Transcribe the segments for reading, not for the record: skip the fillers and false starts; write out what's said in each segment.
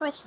Wes.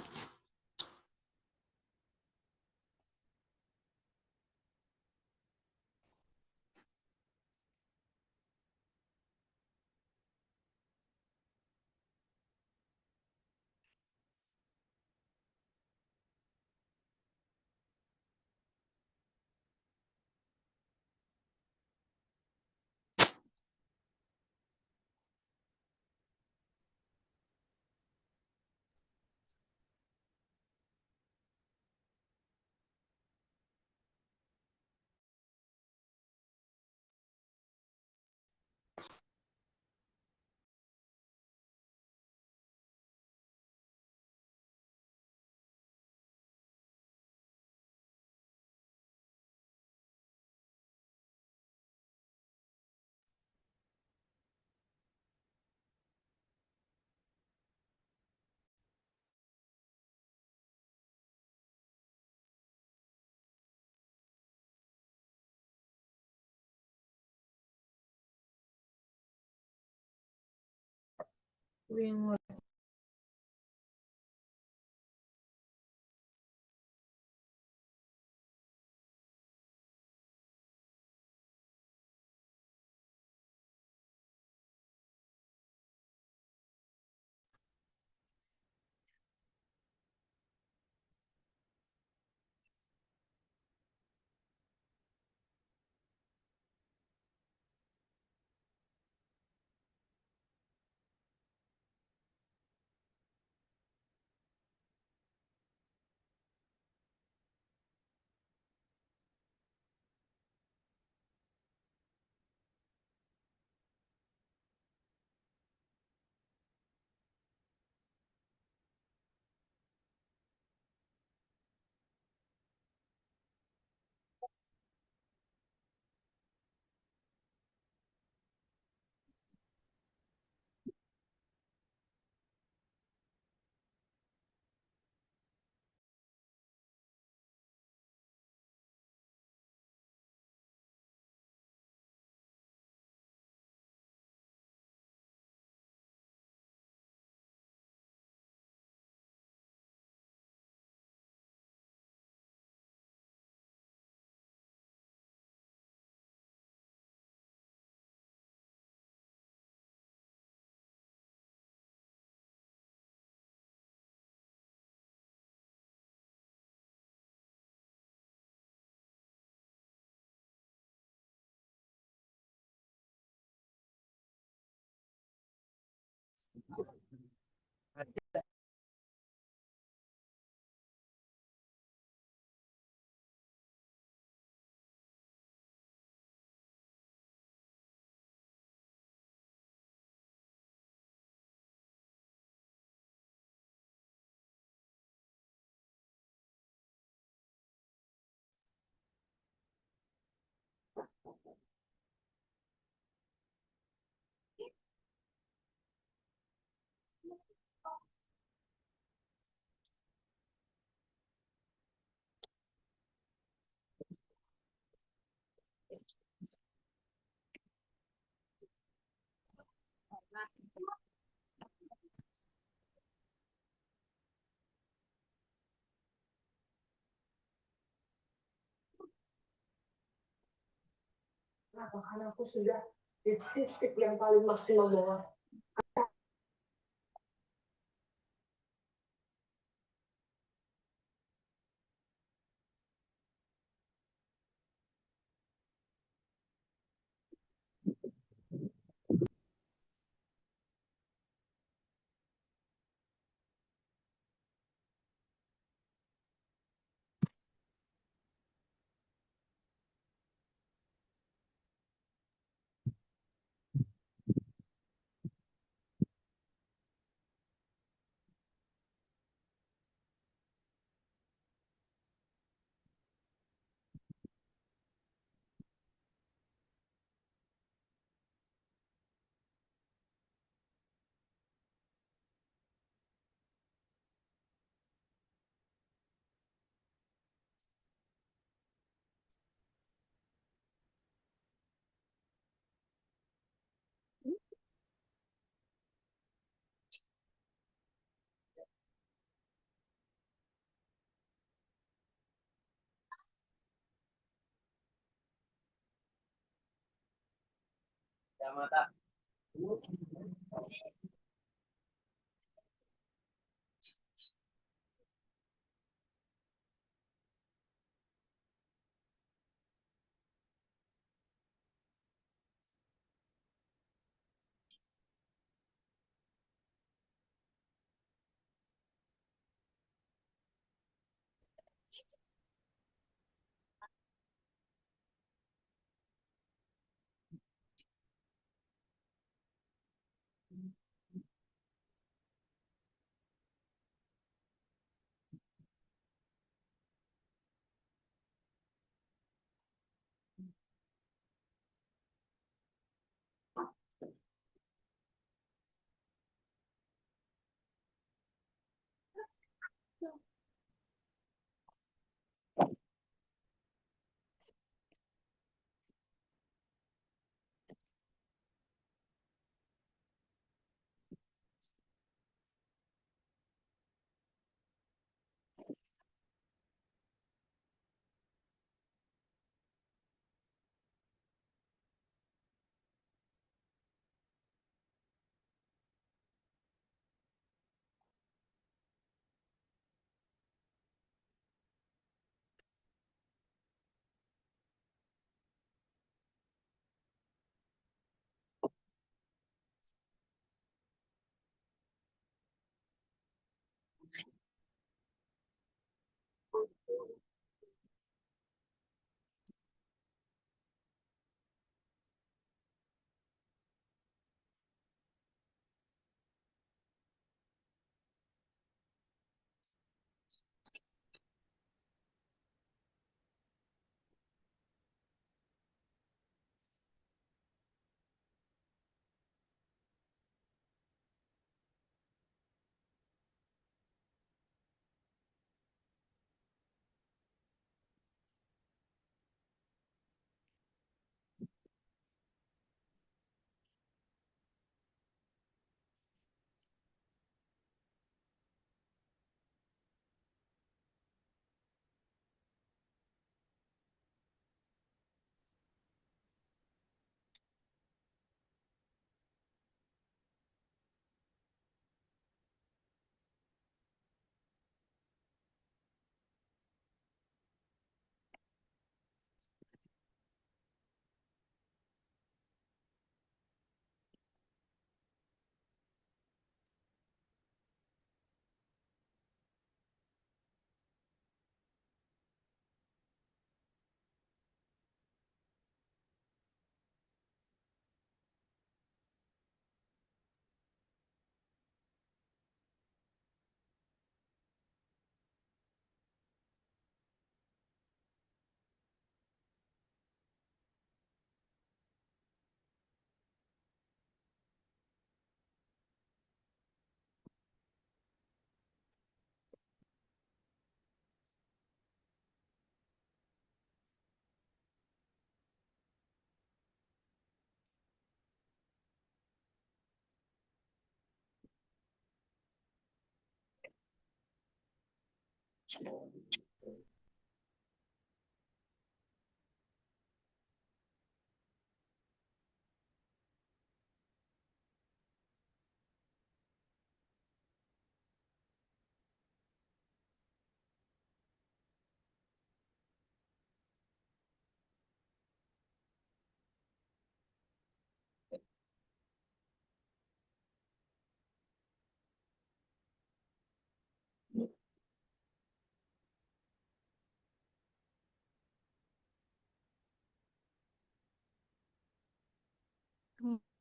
Bingung. Bahkan aku sudah di titik yang paling maksimal bahwa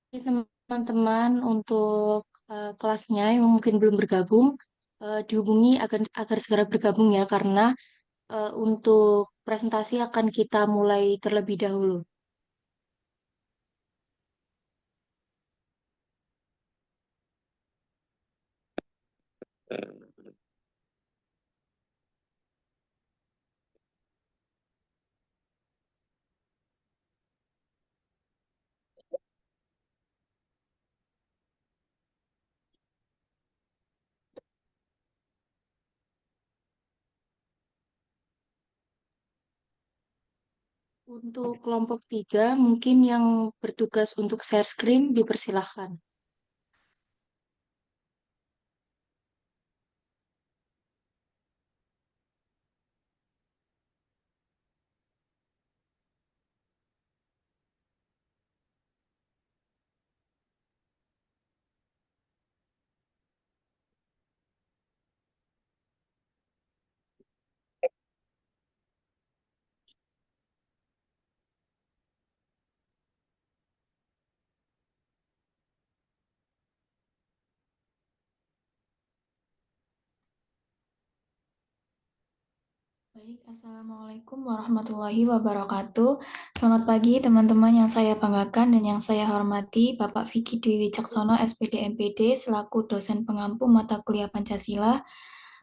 Jadi teman-teman untuk kelasnya yang mungkin belum bergabung dihubungi agar segera bergabung ya karena untuk presentasi akan kita mulai terlebih dahulu. Untuk kelompok 3, mungkin yang bertugas untuk share screen dipersilahkan. Baik, Assalamualaikum warahmatullahi wabarakatuh. Selamat pagi teman-teman yang saya banggakan dan yang saya hormati, Bapak Vicky Dwi Wicaksono, SPD MPD, selaku dosen pengampu mata kuliah Pancasila.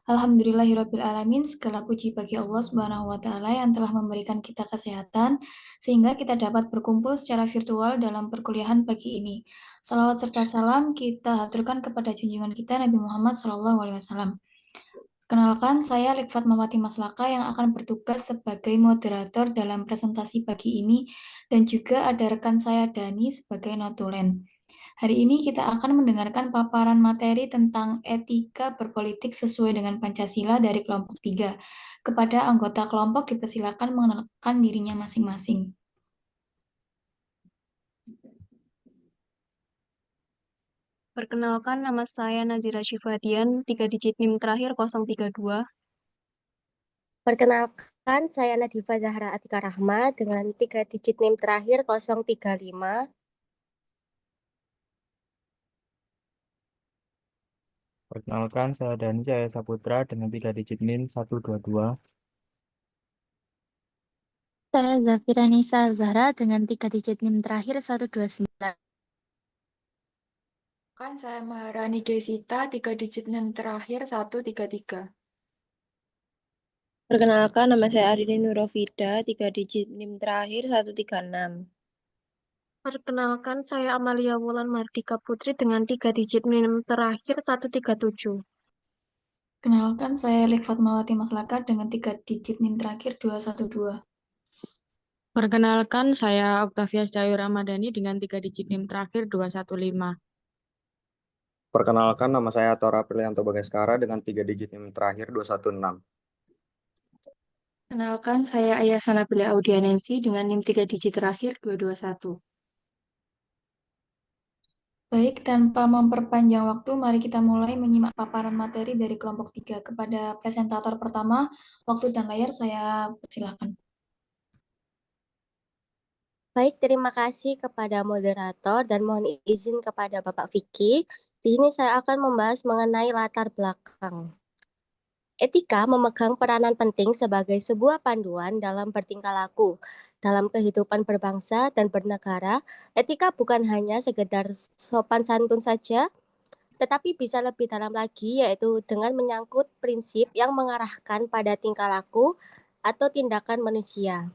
Alhamdulillahirrabbilalamin, segala puji bagi Allah Subhanahu wa Ta'ala yang telah memberikan kita kesehatan, sehingga kita dapat berkumpul secara virtual dalam perkuliahan pagi ini. Salawat serta salam kita haturkan kepada junjungan kita Nabi Muhammad SAW. Kenalkan, saya Lik Fatmawati Maslaka yang akan bertugas sebagai moderator dalam presentasi pagi ini dan juga ada rekan saya Dani sebagai notulen. Hari ini kita akan mendengarkan paparan materi tentang etika berpolitik sesuai dengan Pancasila dari kelompok 3. Kepada anggota kelompok dipersilakan mengenalkan dirinya masing-masing. Perkenalkan, nama saya Nazira Syifadian, 3 digit NIM terakhir 032. Perkenalkan, saya Nadifa Zahra Atika Rahma dengan 3 digit NIM terakhir 035. Perkenalkan, saya Dani Jaya Saputra dengan 3 digit NIM 122. Saya Zafira Nisa Zahra dengan 3 digit NIM terakhir 129. Kan saya Maharani Desita, 3 digit NIM terakhir 133. Perkenalkan, nama saya Arini Nurofida, 3 digit NIM terakhir 136. Perkenalkan, saya Amalia Wulan Mardika Putri dengan 3 digit NIM terakhir 137. Kenalkan, saya Lik Fatmawati Maslaka dengan 3 digit NIM terakhir 212. Perkenalkan, saya Octavia Cahayu Ramadhani dengan 3 digit NIM terakhir 215. Perkenalkan, nama saya Tora Prilianto Bagaskara dengan 3 digit NIM terakhir 216. Kenalkan, saya Ayasa Nabila Audianensi dengan NIM 3 digit terakhir 221. Baik, tanpa memperpanjang waktu, mari kita mulai menyimak paparan materi dari kelompok 3. Kepada presentator pertama, waktu dan layar saya persilakan. Baik, terima kasih kepada moderator dan mohon izin kepada Bapak Vicky. Di sini saya akan membahas mengenai latar belakang. Etika memegang peranan penting sebagai sebuah panduan dalam bertingkah laku. Dalam kehidupan berbangsa dan bernegara, etika bukan hanya sekedar sopan santun saja, tetapi bisa lebih dalam lagi, yaitu dengan menyangkut prinsip yang mengarahkan pada tingkah laku atau tindakan manusia.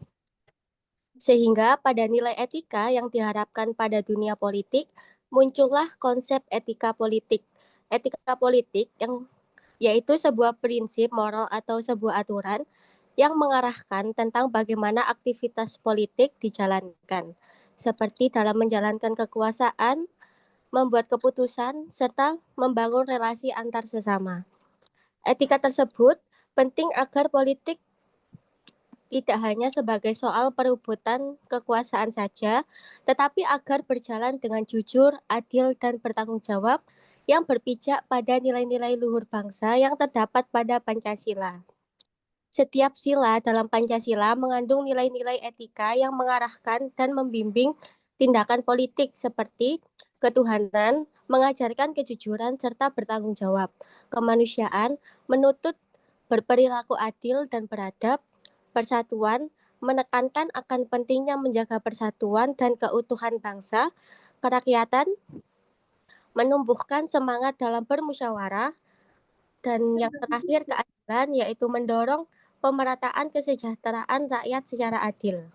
Sehingga pada nilai etika yang diharapkan pada dunia politik, muncullah konsep etika politik. Etika politik yang yaitu sebuah prinsip moral atau sebuah aturan yang mengarahkan tentang bagaimana aktivitas politik dijalankan, seperti dalam menjalankan kekuasaan, membuat keputusan, serta membangun relasi antar sesama. Etika tersebut penting agar politik tidak hanya sebagai soal perebutan kekuasaan saja, tetapi agar berjalan dengan jujur, adil, dan bertanggung jawab yang berpijak pada nilai-nilai luhur bangsa yang terdapat pada Pancasila. Setiap sila dalam Pancasila mengandung nilai-nilai etika yang mengarahkan dan membimbing tindakan politik seperti ketuhanan, mengajarkan kejujuran serta bertanggung jawab, kemanusiaan, menuntut berperilaku adil dan beradab, persatuan, menekankan akan pentingnya menjaga persatuan dan keutuhan bangsa, kerakyatan, menumbuhkan semangat dalam bermusyawarah, dan yang terakhir keadilan, yaitu mendorong pemerataan kesejahteraan rakyat secara adil.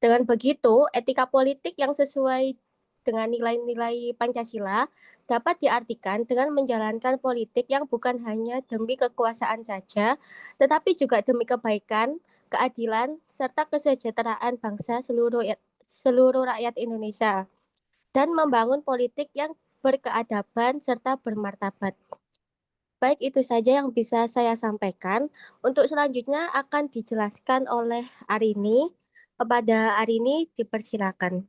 Dengan begitu, etika politik yang sesuai dengan nilai-nilai Pancasila dapat diartikan dengan menjalankan politik yang bukan hanya demi kekuasaan saja, tetapi juga demi kebaikan, keadilan, serta kesejahteraan bangsa seluruh rakyat Indonesia, dan membangun politik yang berkeadaban serta bermartabat. Baik, itu saja yang bisa saya sampaikan. Untuk selanjutnya akan dijelaskan oleh Arini. Kepada Arini, dipersilakan.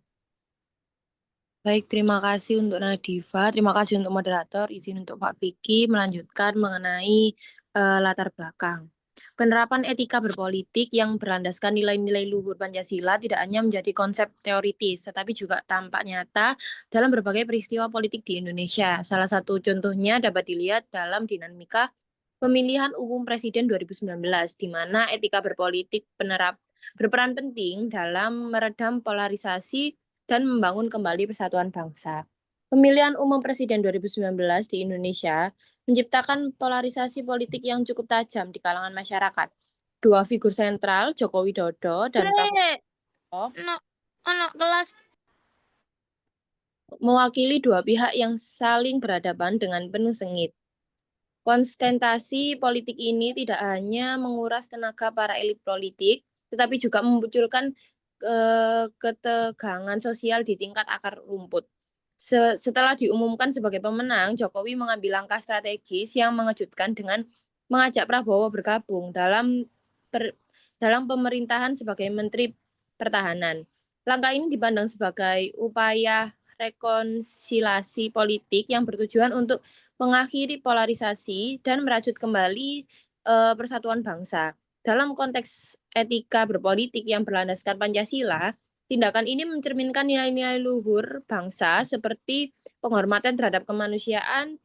Baik, terima kasih untuk Nadifa, terima kasih untuk moderator, izin untuk Pak Vicky melanjutkan mengenai latar belakang. Penerapan etika berpolitik yang berlandaskan nilai-nilai luhur Pancasila tidak hanya menjadi konsep teoritis, tetapi juga tampak nyata dalam berbagai peristiwa politik di Indonesia. Salah satu contohnya dapat dilihat dalam dinamika pemilihan umum Presiden 2019, di mana etika berpolitik berperan penting dalam meredam polarisasi dan membangun kembali persatuan bangsa. Pemilihan umum Presiden 2019 di Indonesia menciptakan polarisasi politik yang cukup tajam di kalangan masyarakat. Dua figur sentral, Joko Widodo dan Prabowo, kelas mewakili dua pihak yang saling berhadapan dengan penuh sengit. Konsentrasi politik ini tidak hanya menguras tenaga para elit politik, tetapi juga memunculkan ketegangan sosial di tingkat akar rumput. Setelah diumumkan sebagai pemenang, Jokowi mengambil langkah strategis yang mengejutkan dengan mengajak Prabowo bergabung dalam pemerintahan sebagai Menteri Pertahanan. Langkah ini dipandang sebagai upaya rekonsiliasi politik yang bertujuan untuk mengakhiri polarisasi dan merajut kembali persatuan bangsa. Dalam konteks etika berpolitik yang berlandaskan Pancasila, tindakan ini mencerminkan nilai-nilai luhur bangsa seperti penghormatan terhadap kemanusiaan,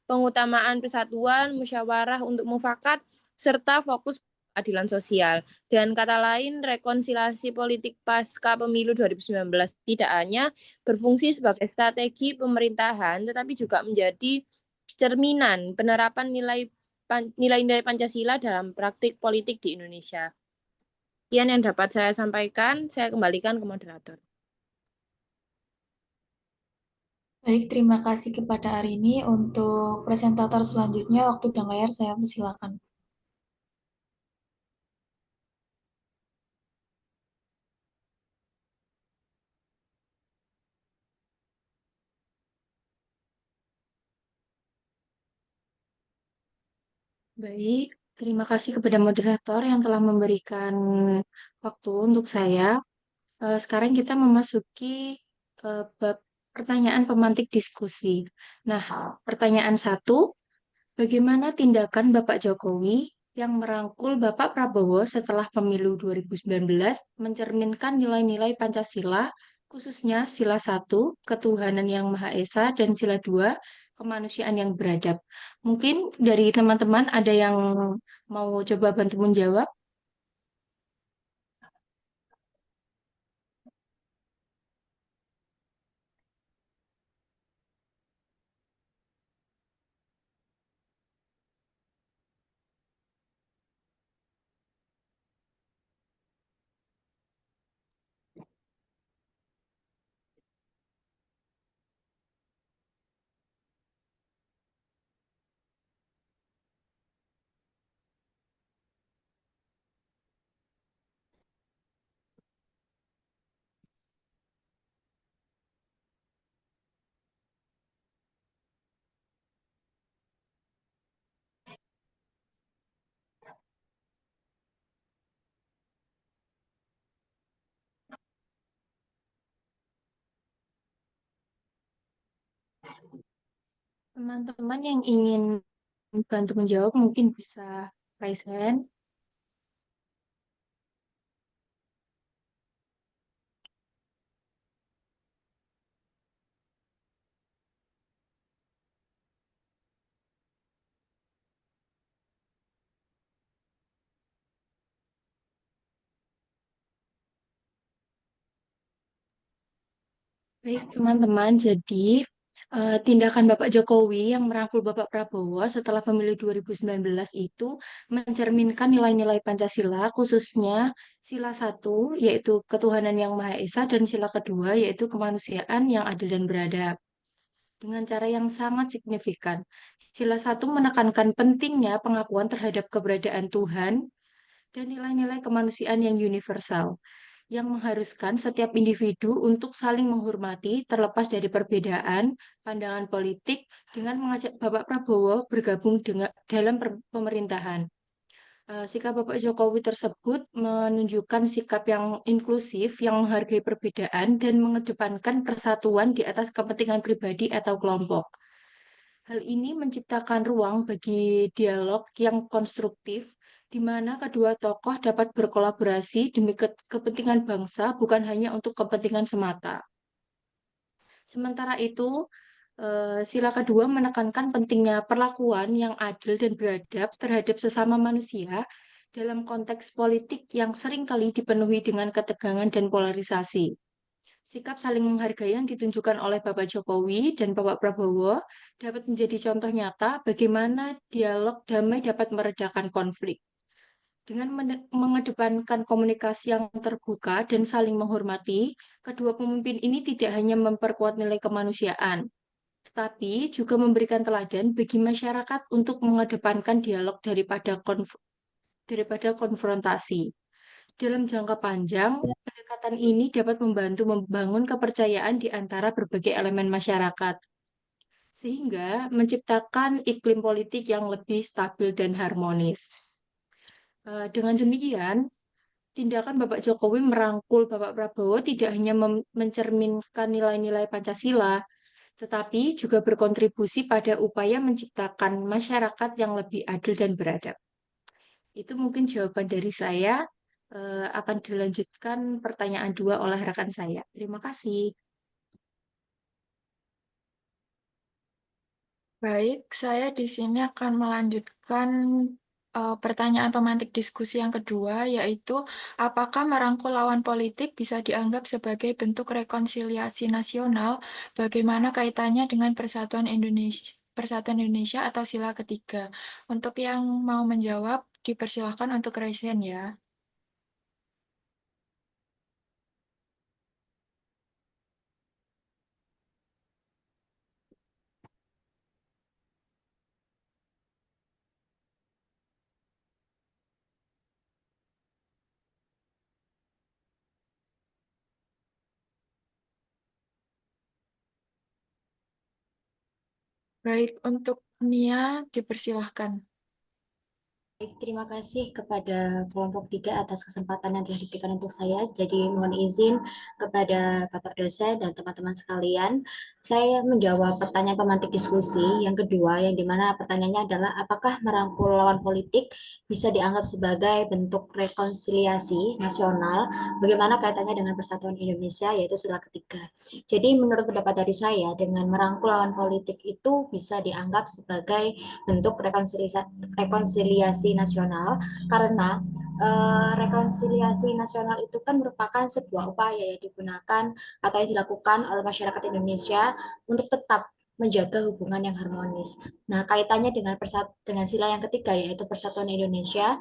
pengutamaan persatuan, musyawarah untuk mufakat, serta fokus keadilan sosial. Dengan kata lain, rekonsiliasi politik pasca pemilu 2019 tidak hanya berfungsi sebagai strategi pemerintahan, tetapi juga menjadi cerminan penerapan nilai-nilai Pancasila dalam praktik politik di Indonesia. Sekian yang dapat saya sampaikan, saya kembalikan ke moderator. Baik, terima kasih kepada Arini. Untuk presentator selanjutnya, waktu dan layar saya persilakan. Baik, terima kasih kepada moderator yang telah memberikan waktu untuk saya. Sekarang kita memasuki bab pertanyaan pemantik diskusi. Nah, pertanyaan 1, bagaimana tindakan Bapak Jokowi yang merangkul Bapak Prabowo setelah pemilu 2019 mencerminkan nilai-nilai Pancasila, khususnya sila 1, ketuhanan yang Maha Esa, dan sila 2, kemanusiaan yang beradab? Mungkin dari teman-teman ada yang mau coba bantu menjawab? Teman-teman yang ingin bantu menjawab mungkin bisa raise hand. Baik, teman-teman. Jadi, tindakan Bapak Jokowi yang merangkul Bapak Prabowo setelah pemilu 2019 itu mencerminkan nilai-nilai Pancasila, khususnya sila 1, yaitu ketuhanan yang Maha Esa, dan sila kedua, yaitu kemanusiaan yang adil dan beradab. Dengan cara yang sangat signifikan. Sila 1 menekankan pentingnya pengakuan terhadap keberadaan Tuhan dan nilai-nilai kemanusiaan yang universal, yang mengharuskan setiap individu untuk saling menghormati terlepas dari perbedaan pandangan politik dengan mengajak Bapak Prabowo bergabung dalam pemerintahan. Sikap Bapak Jokowi tersebut menunjukkan sikap yang inklusif, yang menghargai perbedaan dan mengedepankan persatuan di atas kepentingan pribadi atau kelompok. Hal ini menciptakan ruang bagi dialog yang konstruktif, di mana kedua tokoh dapat berkolaborasi demi kepentingan bangsa, bukan hanya untuk kepentingan semata. Sementara itu, sila kedua menekankan pentingnya perlakuan yang adil dan beradab terhadap sesama manusia dalam konteks politik yang seringkali dipenuhi dengan ketegangan dan polarisasi. Sikap saling menghargai yang ditunjukkan oleh Bapak Jokowi dan Bapak Prabowo dapat menjadi contoh nyata bagaimana dialog damai dapat meredakan konflik. Dengan mengedepankan komunikasi yang terbuka dan saling menghormati, kedua pemimpin ini tidak hanya memperkuat nilai kemanusiaan, tetapi juga memberikan teladan bagi masyarakat untuk mengedepankan dialog daripada konfrontasi. Dalam jangka panjang, pendekatan ini dapat membantu membangun kepercayaan di antara berbagai elemen masyarakat, sehingga menciptakan iklim politik yang lebih stabil dan harmonis. Dengan demikian, tindakan Bapak Jokowi merangkul Bapak Prabowo tidak hanya mencerminkan nilai-nilai Pancasila, tetapi juga berkontribusi pada upaya menciptakan masyarakat yang lebih adil dan beradab. Itu mungkin jawaban dari saya. Akan dilanjutkan pertanyaan 2 oleh rekan saya. Terima kasih. Baik, saya di sini akan melanjutkan pertanyaan pemantik diskusi yang kedua, yaitu apakah merangkul lawan politik bisa dianggap sebagai bentuk rekonsiliasi nasional? Bagaimana kaitannya dengan Persatuan Indonesia atau sila ketiga? Untuk yang mau menjawab, dipersilahkan untuk raise hand ya. Baik, untuk Nia dipersilahkan. Baik, terima kasih kepada kelompok 3 atas kesempatan yang telah diberikan untuk saya. Jadi mohon izin kepada Bapak dosen dan teman-teman sekalian, saya menjawab pertanyaan pemantik diskusi yang kedua, yang dimana pertanyaannya adalah apakah merangkul lawan politik bisa dianggap sebagai bentuk rekonsiliasi nasional, bagaimana kaitannya dengan Persatuan Indonesia, yaitu sila ketiga. Jadi menurut pendapat dari saya, dengan merangkul lawan politik itu bisa dianggap sebagai bentuk rekonsiliasi nasional karena rekonsiliasi nasional itu kan merupakan sebuah upaya yang digunakan atau yang dilakukan oleh masyarakat Indonesia untuk tetap menjaga hubungan yang harmonis. Nah, kaitannya dengan sila yang ketiga yaitu Persatuan Indonesia,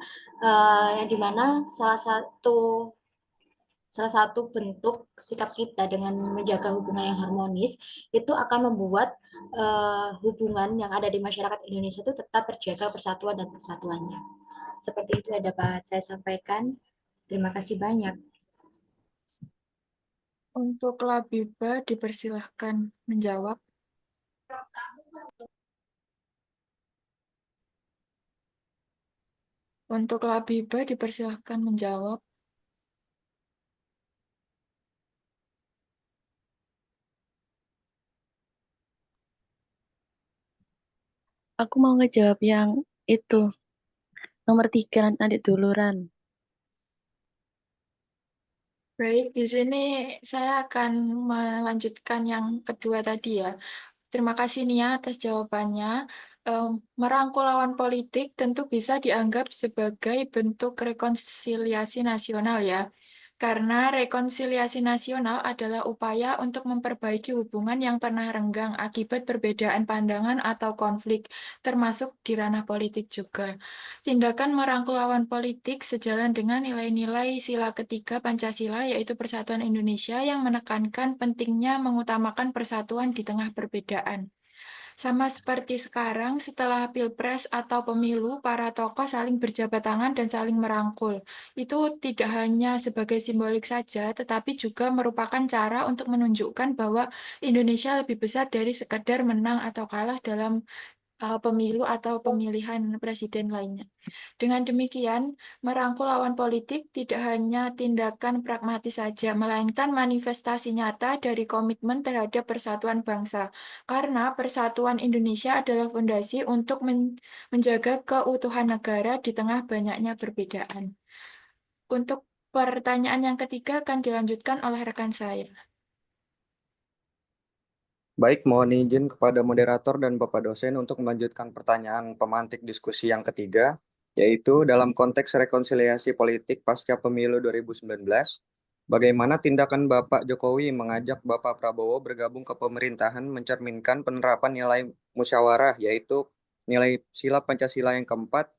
yang dimana salah satu bentuk sikap kita dengan menjaga hubungan yang harmonis itu akan membuat hubungan yang ada di masyarakat Indonesia itu tetap terjaga persatuan dan kesatuannya. Seperti itu yang dapat saya sampaikan. Terima kasih banyak. Untuk Labiba dipersilahkan menjawab. Untuk Labiba dipersilahkan menjawab. Aku mau ngejawab yang itu. Nomor 3 nanti duluran. Baik, di sini saya akan melanjutkan yang kedua tadi ya. Terima kasih Nia atas jawabannya. Merangkul lawan politik tentu bisa dianggap sebagai bentuk rekonsiliasi nasional ya. Karena rekonsiliasi nasional adalah upaya untuk memperbaiki hubungan yang pernah renggang akibat perbedaan pandangan atau konflik, termasuk di ranah politik juga. Tindakan merangkul lawan politik sejalan dengan nilai-nilai sila ketiga Pancasila, yaitu Persatuan Indonesia yang menekankan pentingnya mengutamakan persatuan di tengah perbedaan. Sama seperti sekarang, setelah Pilpres atau pemilu, para tokoh saling berjabat tangan dan saling merangkul. Itu tidak hanya sebagai simbolik saja, tetapi juga merupakan cara untuk menunjukkan bahwa Indonesia lebih besar dari sekadar menang atau kalah dalam pemilu atau pemilihan presiden lainnya. Dengan demikian, merangkul lawan politik tidak hanya tindakan pragmatis saja, melainkan manifestasi nyata dari komitmen terhadap persatuan bangsa. Karena persatuan Indonesia adalah fondasi untuk menjaga keutuhan negara di tengah banyaknya perbedaan. Untuk pertanyaan yang ketiga akan dilanjutkan oleh rekan saya. Baik, mohon izin kepada moderator dan Bapak dosen untuk melanjutkan pertanyaan pemantik diskusi yang ketiga, yaitu dalam konteks rekonsiliasi politik pasca pemilu 2019, bagaimana tindakan Bapak Jokowi mengajak Bapak Prabowo bergabung ke pemerintahan mencerminkan penerapan nilai musyawarah, yaitu nilai sila Pancasila yang keempat,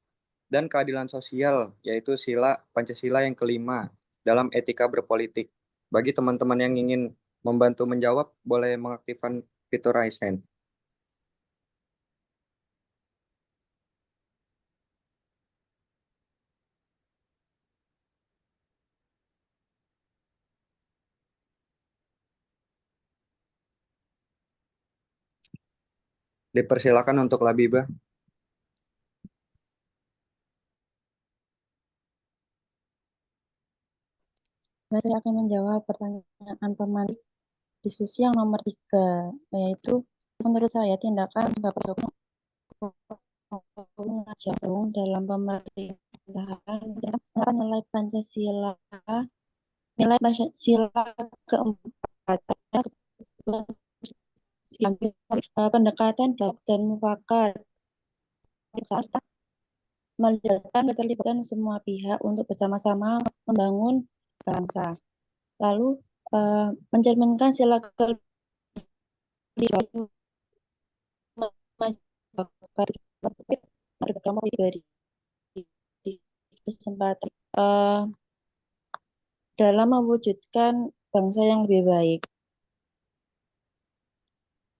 dan keadilan sosial, yaitu sila Pancasila yang kelima dalam etika berpolitik. Bagi teman-teman yang ingin membantu menjawab, boleh mengaktifkan fitur raise hand. Dipersilakan untuk Labibah. Saya akan menjawab pertanyaan pemantik diskusi yang nomor 3, yaitu menurut saya tindakan Bapak Jokowi mengajak dalam pemerintahan nilai Pancasila keempat pendekatan dan mufakat melibatkan keterlibatan semua pihak untuk bersama-sama membangun bangsa. Lalu mencerminkan sila kesempatan dalam mewujudkan bangsa yang lebih baik.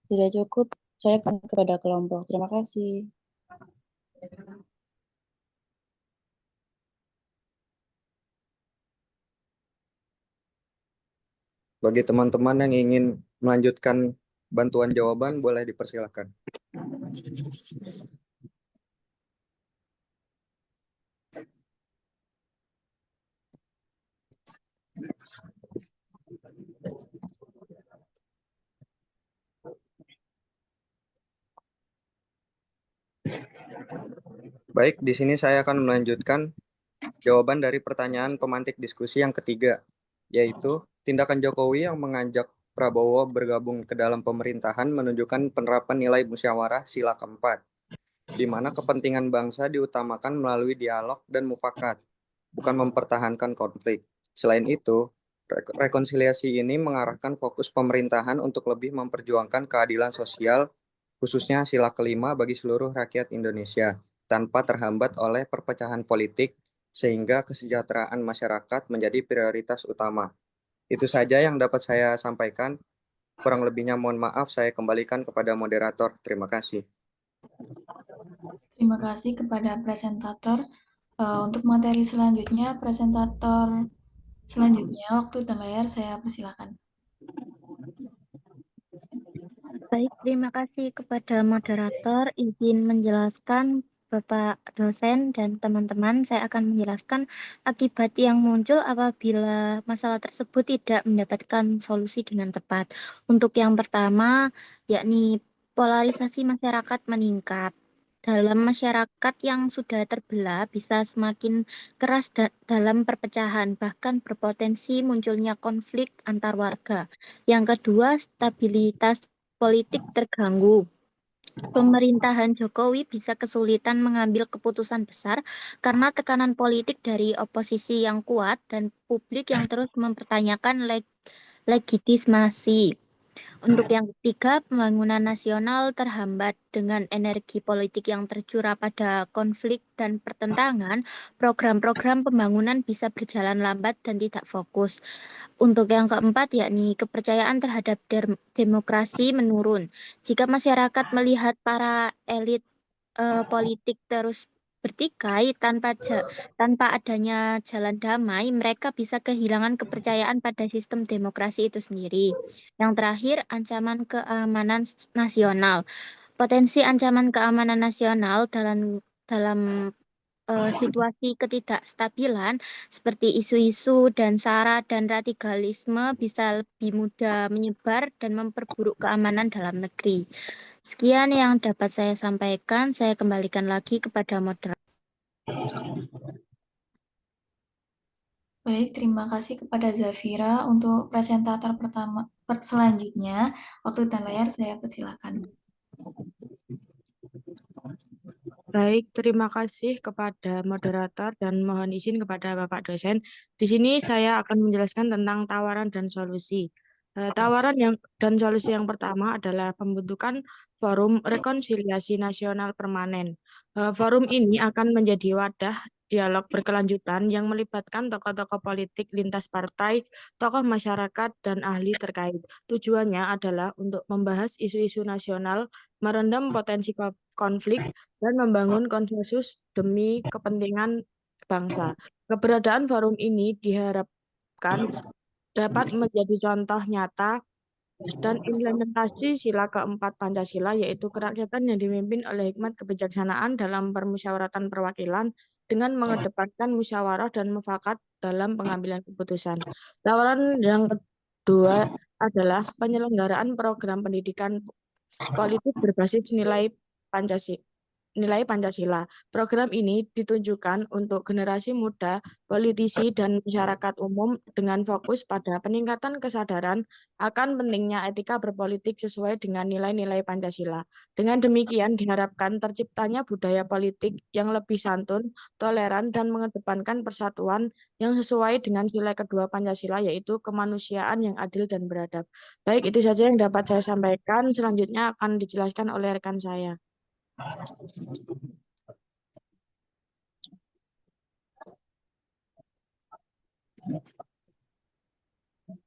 Sudah cukup, saya akan kepada kelompok. Terima kasih. Bagi teman-teman yang ingin melanjutkan bantuan jawaban, boleh dipersilakan. Baik, di sini saya akan melanjutkan jawaban dari pertanyaan pemantik diskusi yang ketiga, yaitu tindakan Jokowi yang mengajak Prabowo bergabung ke dalam pemerintahan menunjukkan penerapan nilai musyawarah sila keempat, di mana kepentingan bangsa diutamakan melalui dialog dan mufakat, bukan mempertahankan konflik. Selain itu, rekonsiliasi ini mengarahkan fokus pemerintahan untuk lebih memperjuangkan keadilan sosial, khususnya sila kelima bagi seluruh rakyat Indonesia, tanpa terhambat oleh perpecahan politik, sehingga kesejahteraan masyarakat menjadi prioritas utama. Itu saja yang dapat saya sampaikan. Kurang lebihnya mohon maaf, saya kembalikan kepada moderator. Terima kasih. Terima kasih kepada presentator. Untuk materi selanjutnya, presentator selanjutnya, waktu dan layar saya persilakan. Baik, terima kasih kepada moderator. Izin menjelaskan Bapak dosen dan teman-teman, saya akan menjelaskan akibat yang muncul apabila masalah tersebut tidak mendapatkan solusi dengan tepat. Untuk yang pertama, yakni polarisasi masyarakat meningkat. Dalam masyarakat yang sudah terbelah bisa semakin keras dalam perpecahan, bahkan berpotensi munculnya konflik antar warga. Yang kedua, stabilitas politik terganggu. Pemerintahan Jokowi bisa kesulitan mengambil keputusan besar karena tekanan politik dari oposisi yang kuat dan publik yang terus mempertanyakan legitimasi. Untuk yang ketiga, pembangunan nasional terhambat dengan energi politik yang tercurah pada konflik dan pertentangan. Program-program pembangunan bisa berjalan lambat dan tidak fokus. Untuk yang keempat, yakni kepercayaan terhadap demokrasi menurun. Jika masyarakat melihat para elit politik terus bertikai tanpa adanya jalan damai, mereka bisa kehilangan kepercayaan pada sistem demokrasi itu sendiri. Yang terakhir, ancaman keamanan nasional. Potensi ancaman keamanan nasional dalam situasi ketidakstabilan seperti isu-isu dan sara dan radikalisme bisa lebih mudah menyebar dan memperburuk keamanan dalam negeri. Sekian yang dapat saya sampaikan. Saya kembalikan lagi kepada moderator. Baik, terima kasih kepada Zafira. Untuk presentator selanjutnya, waktu dan layar saya persilakan. Baik, terima kasih kepada moderator dan mohon izin kepada Bapak dosen. Di sini saya akan menjelaskan tentang tawaran dan solusi. Tawaran dan solusi yang pertama adalah pembentukan Forum Rekonsiliasi Nasional Permanen. Forum ini akan menjadi wadah dialog berkelanjutan yang melibatkan tokoh-tokoh politik lintas partai, tokoh masyarakat, dan ahli terkait. Tujuannya adalah untuk membahas isu-isu nasional, merendam potensi konflik, dan membangun konsensus demi kepentingan bangsa. Keberadaan forum ini diharapkan dapat menjadi contoh nyata dan implementasi sila keempat Pancasila, yaitu kerakyatan yang dipimpin oleh hikmat kebijaksanaan dalam permusyawaratan perwakilan dengan mengedepankan musyawarah dan mufakat dalam pengambilan keputusan. Tawaran yang kedua adalah penyelenggaraan program pendidikan politik berbasis nilai Pancasila. Program ini ditujukan untuk generasi muda, politisi, dan masyarakat umum dengan fokus pada peningkatan kesadaran akan pentingnya etika berpolitik sesuai dengan nilai-nilai Pancasila. Dengan demikian diharapkan terciptanya budaya politik yang lebih santun, toleran, dan mengedepankan persatuan yang sesuai dengan nilai kedua Pancasila, yaitu kemanusiaan yang adil dan beradab. Baik, itu saja yang dapat saya sampaikan. Selanjutnya akan dijelaskan oleh rekan saya.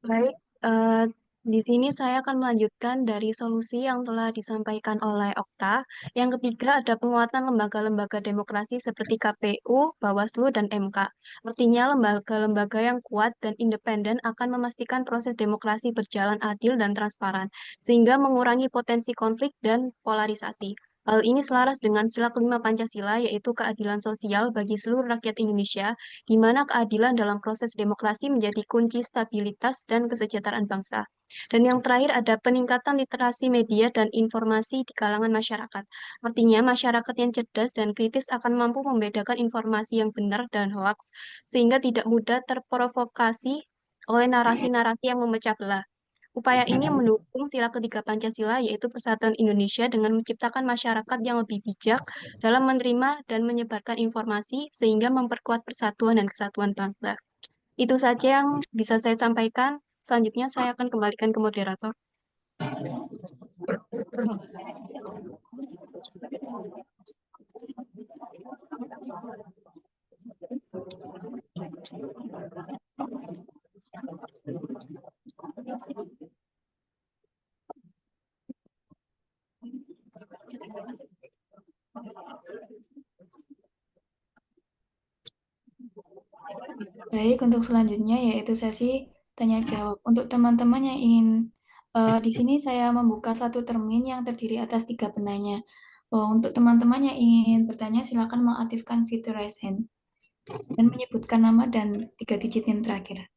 Baik, di sini saya akan melanjutkan dari solusi yang telah disampaikan oleh Okta. Yang ketiga ada penguatan lembaga-lembaga demokrasi seperti KPU, Bawaslu, dan MK. Artinya lembaga-lembaga yang kuat dan independen akan memastikan proses demokrasi berjalan adil dan transparan, sehingga mengurangi potensi konflik dan polarisasi. Hal ini selaras dengan sila kelima Pancasila, yaitu keadilan sosial bagi seluruh rakyat Indonesia, di mana keadilan dalam proses demokrasi menjadi kunci stabilitas dan kesejahteraan bangsa. Dan yang terakhir ada peningkatan literasi media dan informasi di kalangan masyarakat. Artinya masyarakat yang cerdas dan kritis akan mampu membedakan informasi yang benar dan hoaks, sehingga tidak mudah terprovokasi oleh narasi-narasi yang memecah belah. Upaya ini mendukung sila ketiga Pancasila, yaitu persatuan Indonesia dengan menciptakan masyarakat yang lebih bijak dalam menerima dan menyebarkan informasi, sehingga memperkuat persatuan dan kesatuan bangsa. Itu saja yang bisa saya sampaikan. Selanjutnya saya akan kembalikan ke moderator. Baik, untuk selanjutnya yaitu sesi tanya jawab. Untuk teman-teman yang ingin di sini saya membuka satu termin yang terdiri atas 3 penanya. Untuk teman-teman yang ingin bertanya, silakan mengaktifkan fitur raise hand dan menyebutkan nama dan 3 digit yang terakhir.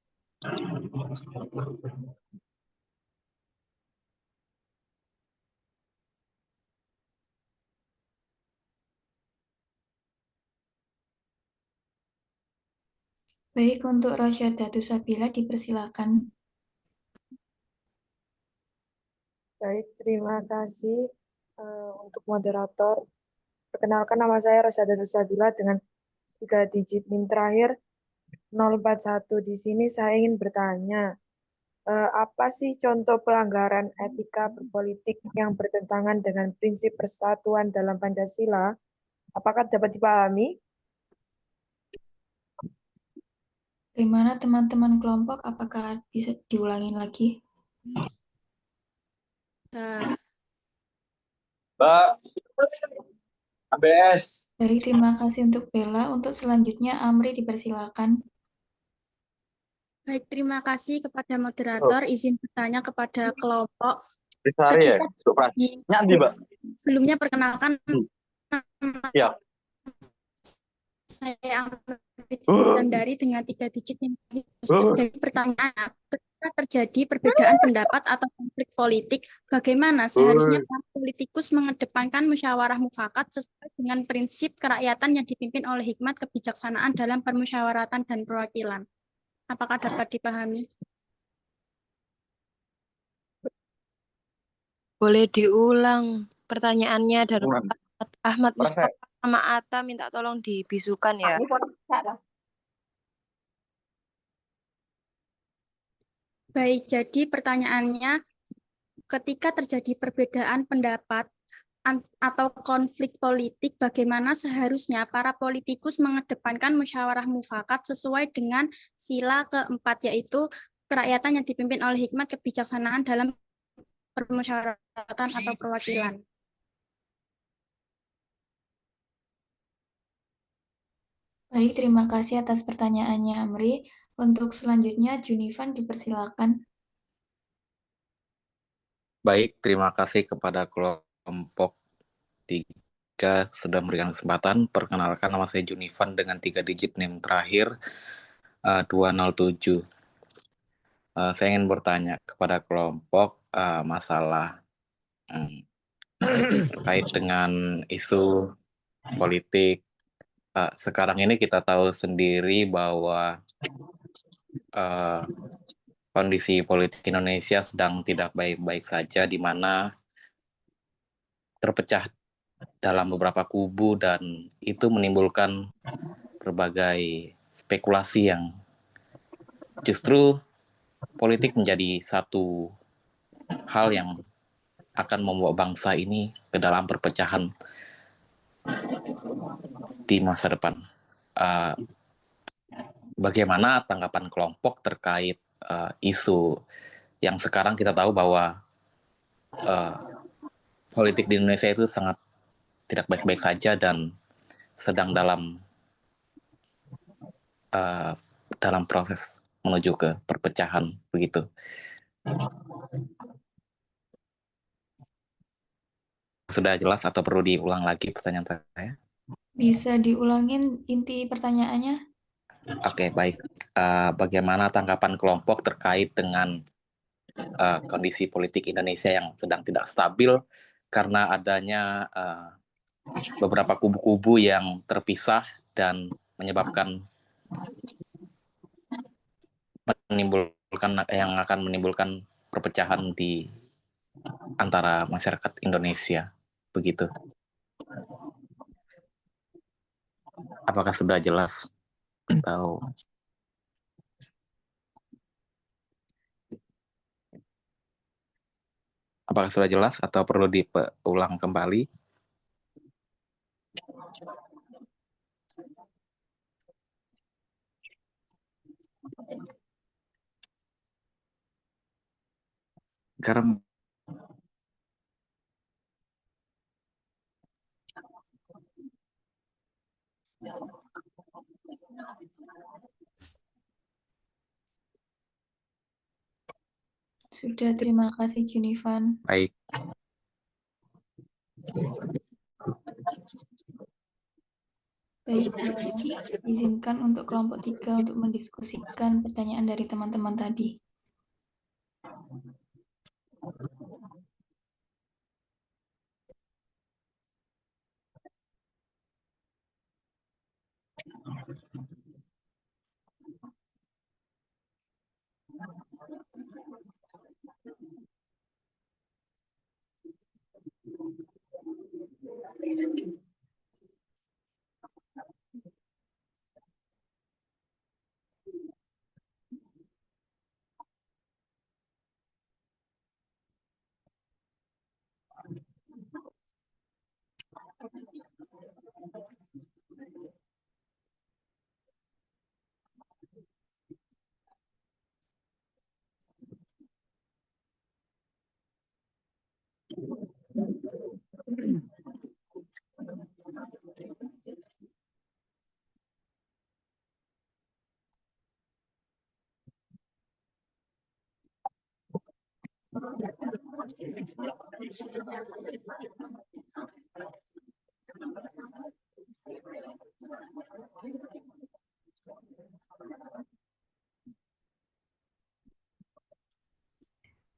Baik, untuk Rosyadatu Sabila dipersilakan. Baik, terima kasih untuk moderator. Perkenalkan, nama saya Rosyadatu Sabila dengan 3 digit NIM terakhir 041. Di sini saya ingin bertanya, Apa sih contoh pelanggaran etika berpolitik yang bertentangan dengan prinsip persatuan dalam Pancasila? Apakah dapat dipahami? Bagaimana teman-teman kelompok? Apakah bisa diulangi lagi? Mbak, ABS. Baik, terima kasih untuk Bella. Untuk selanjutnya, Amri dipersilakan. Baik, terima kasih kepada moderator. Izin bertanya kepada kelompok. Risari ya, Nyanti, Mbak. Sebelumnya perkenalkan Ya. saya dari dengan 3 digit yang jadi pertanyaan, ketika terjadi perbedaan pendapat atau konflik politik, bagaimana seharusnya para politikus mengedepankan musyawarah mufakat sesuai dengan prinsip kerakyatan yang dipimpin oleh hikmat kebijaksanaan dalam permusyawaratan dan perwakilan? Apakah dapat dipahami? Boleh diulang pertanyaannya dan Ahmad Prase. Mustafa sama Atta minta tolong dibisukan ya. Baik, jadi pertanyaannya, ketika terjadi perbedaan pendapat atau konflik politik, bagaimana seharusnya para politikus mengedepankan musyawarah mufakat sesuai dengan sila keempat, yaitu kerakyatan yang dipimpin oleh hikmat kebijaksanaan dalam permusyawaratan atau perwakilan. Baik, terima kasih atas pertanyaannya, Amri. Untuk selanjutnya, Junivan dipersilakan. Baik, terima kasih kepada kelompok 3 sudah memberikan kesempatan. Perkenalkan, nama saya Junivan dengan 3 digit NIM terakhir 207. Saya ingin bertanya kepada kelompok masalah terkait dengan isu politik. Sekarang ini kita tahu sendiri bahwa kondisi politik Indonesia sedang tidak baik-baik saja, di mana terpecah dalam beberapa kubu dan itu menimbulkan berbagai spekulasi yang justru politik menjadi satu hal yang akan membawa bangsa ini ke dalam perpecahan di masa depan. Bagaimana tanggapan kelompok terkait isu yang sekarang kita tahu bahwa politik di Indonesia itu sangat tidak baik-baik saja dan sedang dalam proses menuju ke perpecahan begitu. Sudah jelas atau perlu diulang lagi pertanyaan saya? Bisa diulangin inti pertanyaannya? Oke, baik. Bagaimana tanggapan kelompok terkait dengan kondisi politik Indonesia yang sedang tidak stabil karena adanya beberapa kubu-kubu yang terpisah dan menyebabkan yang akan menimbulkan perpecahan di antara masyarakat Indonesia, begitu. Apakah sudah jelas atau perlu diulang kembali? Karena Sudah, terima kasih Junivan. Baik. Baik, izinkan untuk kelompok 3 untuk mendiskusikan pertanyaan dari teman-teman tadi.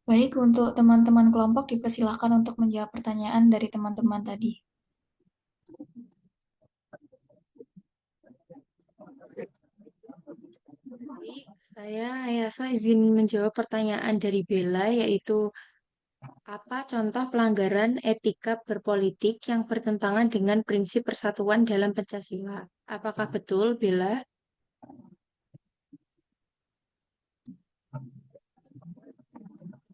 Baik, untuk teman-teman kelompok dipersilahkan untuk menjawab pertanyaan dari teman-teman tadi. Baik, saya izin menjawab pertanyaan dari Bella, yaitu apa contoh pelanggaran etika berpolitik yang bertentangan dengan prinsip persatuan dalam Pancasila? Apakah betul, Bella?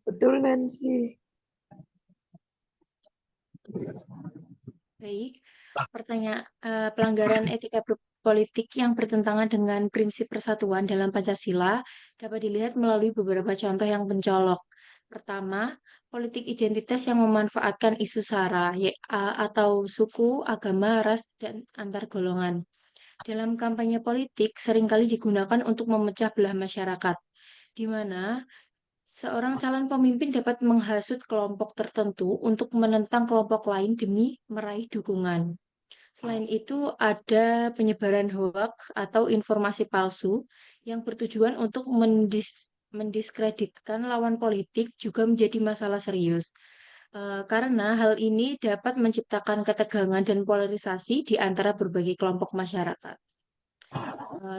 Betul, Nancy. Baik, pelanggaran etika berpolitik yang bertentangan dengan prinsip persatuan dalam Pancasila dapat dilihat melalui beberapa contoh yang mencolok. Pertama, politik identitas yang memanfaatkan isu SARA atau suku, agama, ras, dan antar golongan. Dalam kampanye politik seringkali digunakan untuk memecah belah masyarakat, di mana seorang calon pemimpin dapat menghasut kelompok tertentu untuk menentang kelompok lain demi meraih dukungan. Selain itu, ada penyebaran hoaks atau informasi palsu yang bertujuan untuk mendiskreditkan lawan politik juga menjadi masalah serius. Karena hal ini dapat menciptakan ketegangan dan polarisasi di antara berbagai kelompok masyarakat.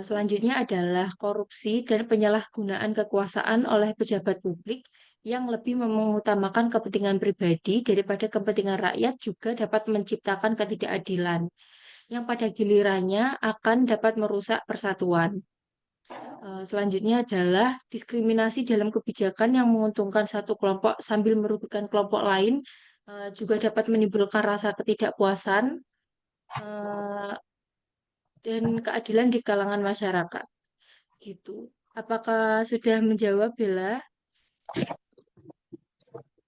Selanjutnya adalah korupsi dan penyalahgunaan kekuasaan oleh pejabat publik yang lebih mengutamakan kepentingan pribadi daripada kepentingan rakyat juga dapat menciptakan ketidakadilan yang pada gilirannya akan dapat merusak persatuan. Selanjutnya adalah diskriminasi dalam kebijakan yang menguntungkan satu kelompok sambil merugikan kelompok lain juga dapat menimbulkan rasa ketidakpuasan dan keadilan di kalangan masyarakat. Gitu. Apakah sudah menjawab, Bella?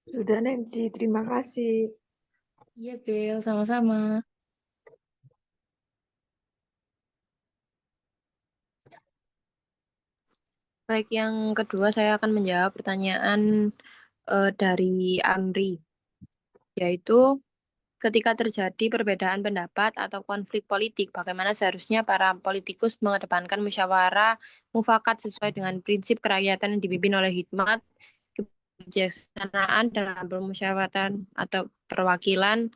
Sudah, Nancy. Terima kasih. Iya, Bel, sama-sama. Baik, yang kedua saya akan menjawab pertanyaan dari Amri, yaitu ketika terjadi perbedaan pendapat atau konflik politik, bagaimana seharusnya para politikus mengedepankan musyawarah mufakat sesuai dengan prinsip kerakyatan yang dipimpin oleh hikmat, kebijaksanaan dalam permusyawaratan atau perwakilan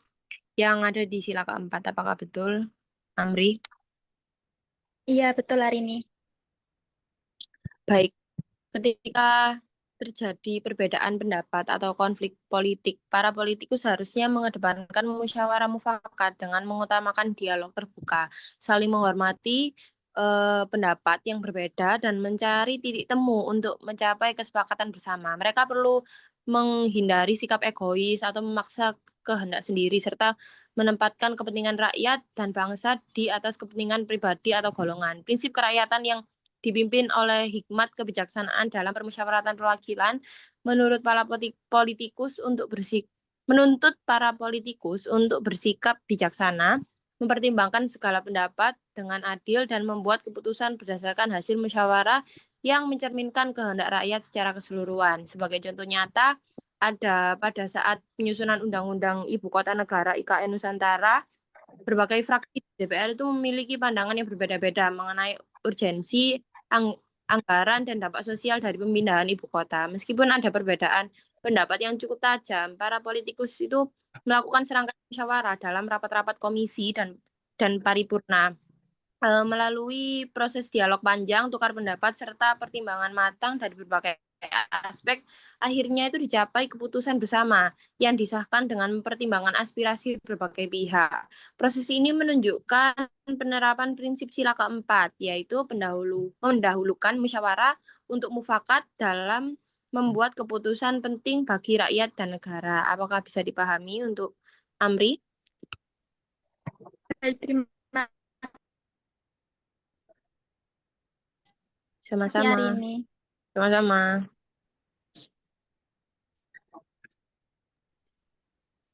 yang ada di sila keempat. Apakah betul, Amri? Iya, betul Arini. Baik, ketika terjadi perbedaan pendapat atau konflik politik, para politikus harusnya mengedepankan musyawarah mufakat dengan mengutamakan dialog terbuka, saling menghormati pendapat yang berbeda dan mencari titik temu untuk mencapai kesepakatan bersama. Mereka perlu menghindari sikap egois atau memaksa kehendak sendiri serta menempatkan kepentingan rakyat dan bangsa di atas kepentingan pribadi atau golongan. Prinsip kerakyatan yang dipimpin oleh hikmat kebijaksanaan dalam permusyawaratan perwakilan menurut para politikus menuntut para politikus untuk bersikap bijaksana, mempertimbangkan segala pendapat dengan adil dan membuat keputusan berdasarkan hasil musyawarah yang mencerminkan kehendak rakyat secara keseluruhan. Sebagai contoh nyata, ada pada saat penyusunan Undang-Undang Ibu Kota Negara IKN Nusantara, berbagai fraksi DPR itu memiliki pandangan yang berbeda-beda mengenai urgensi anggaran dan dampak sosial dari pemindahan ibu kota. Meskipun ada perbedaan pendapat yang cukup tajam, para politikus itu melakukan serangkaian musyawarah dalam rapat-rapat komisi dan paripurna. Melalui proses dialog panjang, tukar pendapat, serta pertimbangan matang dari berbagai aspek, akhirnya itu dicapai keputusan bersama yang disahkan dengan mempertimbangkan aspirasi berbagai pihak. Proses ini menunjukkan penerapan prinsip sila keempat, yaitu mendahulukan musyawarah untuk mufakat dalam membuat keputusan penting bagi rakyat dan negara. Apakah bisa dipahami untuk Amri? Baik, terima kasih Sama-sama. Arini. Sama-sama.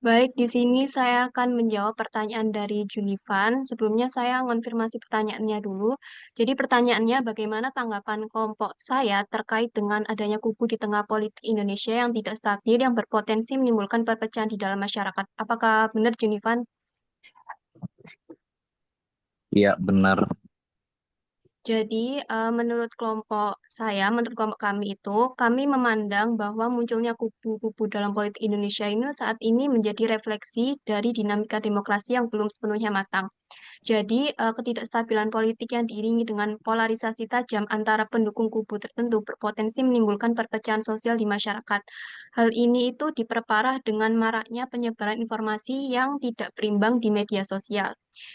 Baik, di sini saya akan menjawab pertanyaan dari Junivan. Sebelumnya saya konfirmasi pertanyaannya dulu. Jadi pertanyaannya bagaimana tanggapan kelompok saya terkait dengan adanya kubu di tengah politik Indonesia yang tidak stabil yang berpotensi menimbulkan perpecahan di dalam masyarakat. Apakah benar Junivan? Iya, benar. Jadi, menurut kelompok kami itu, kami memandang bahwa munculnya kubu-kubu dalam politik Indonesia ini saat ini menjadi refleksi dari dinamika demokrasi yang belum sepenuhnya matang. Jadi, ketidakstabilan politik yang diiringi dengan polarisasi tajam antara pendukung kubu tertentu berpotensi menimbulkan perpecahan sosial di masyarakat. Hal ini itu diperparah dengan maraknya penyebaran informasi yang tidak berimbang di media sosial.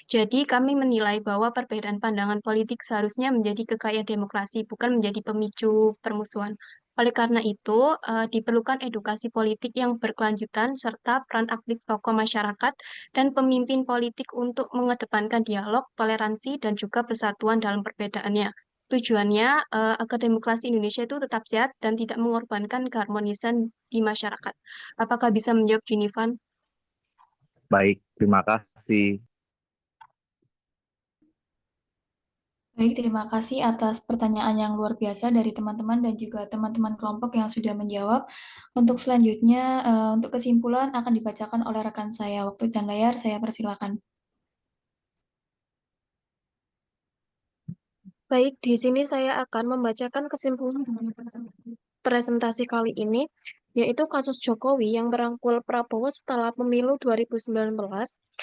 Jadi, kami menilai bahwa perbedaan pandangan politik seharusnya menjadi kekayaan demokrasi, bukan menjadi pemicu permusuhan. Oleh karena itu, diperlukan edukasi politik yang berkelanjutan serta peran aktif tokoh masyarakat dan pemimpin politik untuk mengedepankan dialog, toleransi, dan juga persatuan dalam perbedaannya. Tujuannya agar demokrasi Indonesia itu tetap sehat dan tidak mengorbankan keharmonisan di masyarakat. Apakah bisa menjawab Junivan? Baik, terima kasih. Baik, terima kasih atas pertanyaan yang luar biasa dari teman-teman dan juga teman-teman kelompok yang sudah menjawab. Untuk selanjutnya, untuk kesimpulan akan dibacakan oleh rekan saya. Waktu dan layar saya persilakan. Baik, di sini saya akan membacakan kesimpulan dari presentasi kali ini, yaitu kasus Jokowi yang merangkul Prabowo setelah pemilu 2019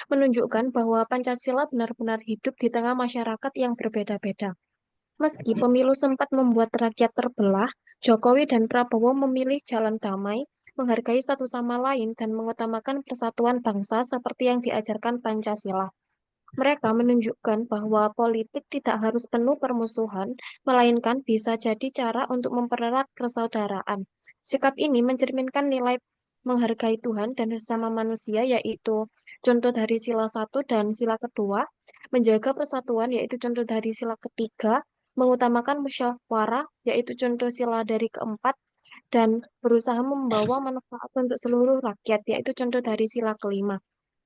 menunjukkan bahwa Pancasila benar-benar hidup di tengah masyarakat yang berbeda-beda. Meski pemilu sempat membuat rakyat terbelah, Jokowi dan Prabowo memilih jalan damai, menghargai satu sama lain, dan mengutamakan persatuan bangsa seperti yang diajarkan Pancasila. Mereka menunjukkan bahwa politik tidak harus penuh permusuhan, melainkan bisa jadi cara untuk mempererat persaudaraan. Sikap ini mencerminkan nilai menghargai Tuhan dan sesama manusia, yaitu contoh dari sila satu dan sila kedua, menjaga persatuan, yaitu contoh dari sila ketiga, mengutamakan musyawarah, yaitu contoh sila dari keempat, dan berusaha membawa manfaat untuk seluruh rakyat, yaitu contoh dari sila kelima.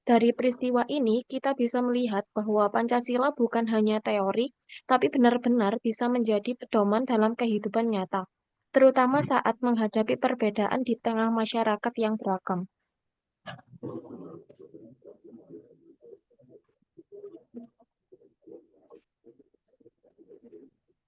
Dari peristiwa ini, kita bisa melihat bahwa Pancasila bukan hanya teori, tapi benar-benar bisa menjadi pedoman dalam kehidupan nyata, terutama saat menghadapi perbedaan di tengah masyarakat yang beragam.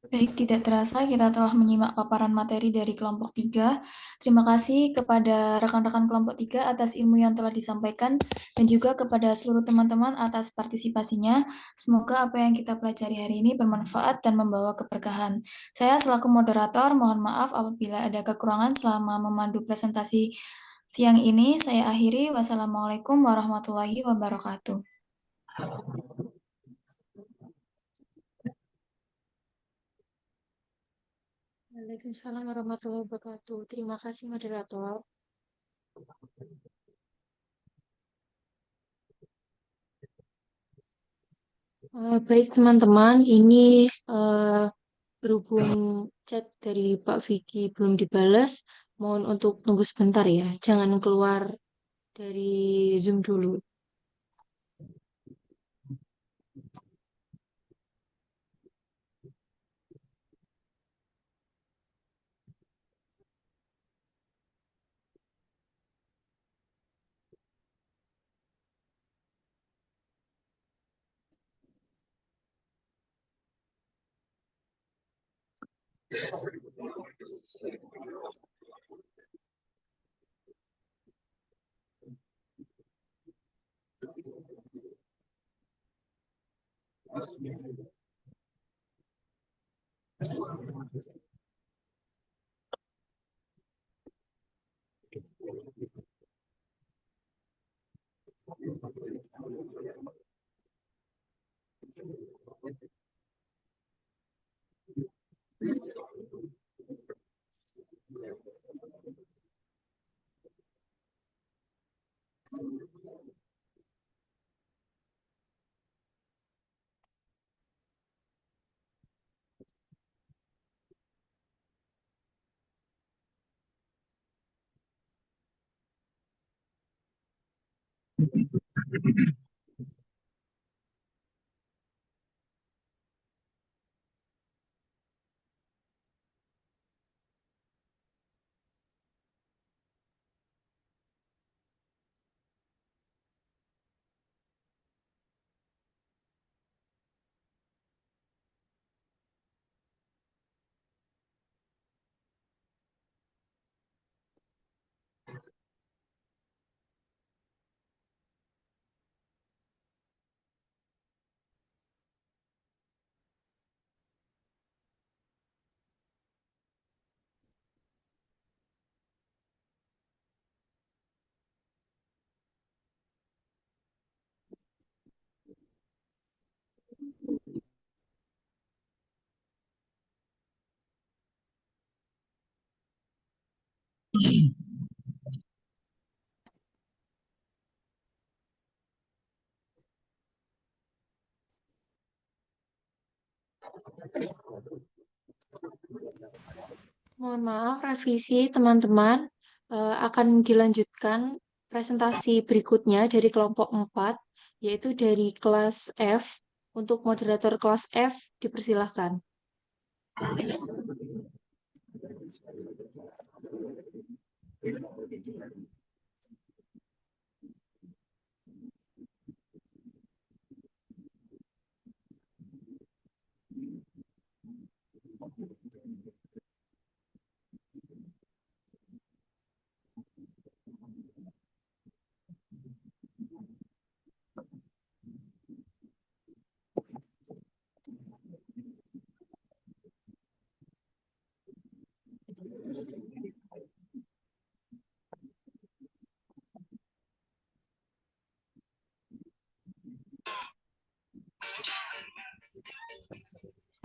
Baik, tidak terasa kita telah menyimak paparan materi dari kelompok 3. Terima kasih kepada rekan-rekan kelompok 3 atas ilmu yang telah disampaikan dan juga kepada seluruh teman-teman atas partisipasinya. Semoga apa yang kita pelajari hari ini bermanfaat dan membawa keberkahan. Saya selaku moderator mohon maaf apabila ada kekurangan selama memandu presentasi siang ini. Saya akhiri. Wassalamualaikum warahmatullahi wabarakatuh. Waalaikumsalam warahmatullahi wabarakatuh. Terima kasih moderator. Baik teman-teman, ini berhubung chat dari Pak Vicky belum dibalas, mohon untuk tunggu sebentar ya. Jangan keluar dari Zoom dulu. Mohon maaf, revisi teman-teman. Akan dilanjutkan presentasi berikutnya dari kelompok 4, yaitu dari kelas F. Untuk moderator kelas F, dipersilahkan.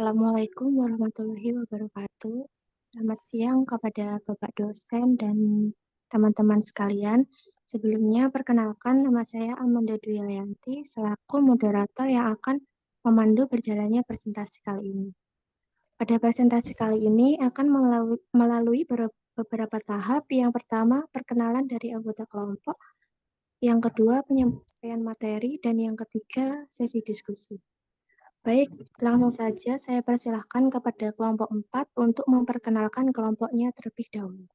Assalamualaikum warahmatullahi wabarakatuh. Selamat siang kepada Bapak dosen dan teman-teman sekalian. Sebelumnya, perkenalkan nama saya Amanda Dwi Lianti selaku moderator yang akan memandu berjalannya presentasi kali ini. Pada presentasi kali ini akan melalui beberapa tahap. Yang pertama, perkenalan dari anggota kelompok. Yang kedua, penyampaian materi. Dan yang ketiga, sesi diskusi. Baik, langsung saja saya persilahkan kepada kelompok 4 untuk memperkenalkan kelompoknya terlebih dahulu.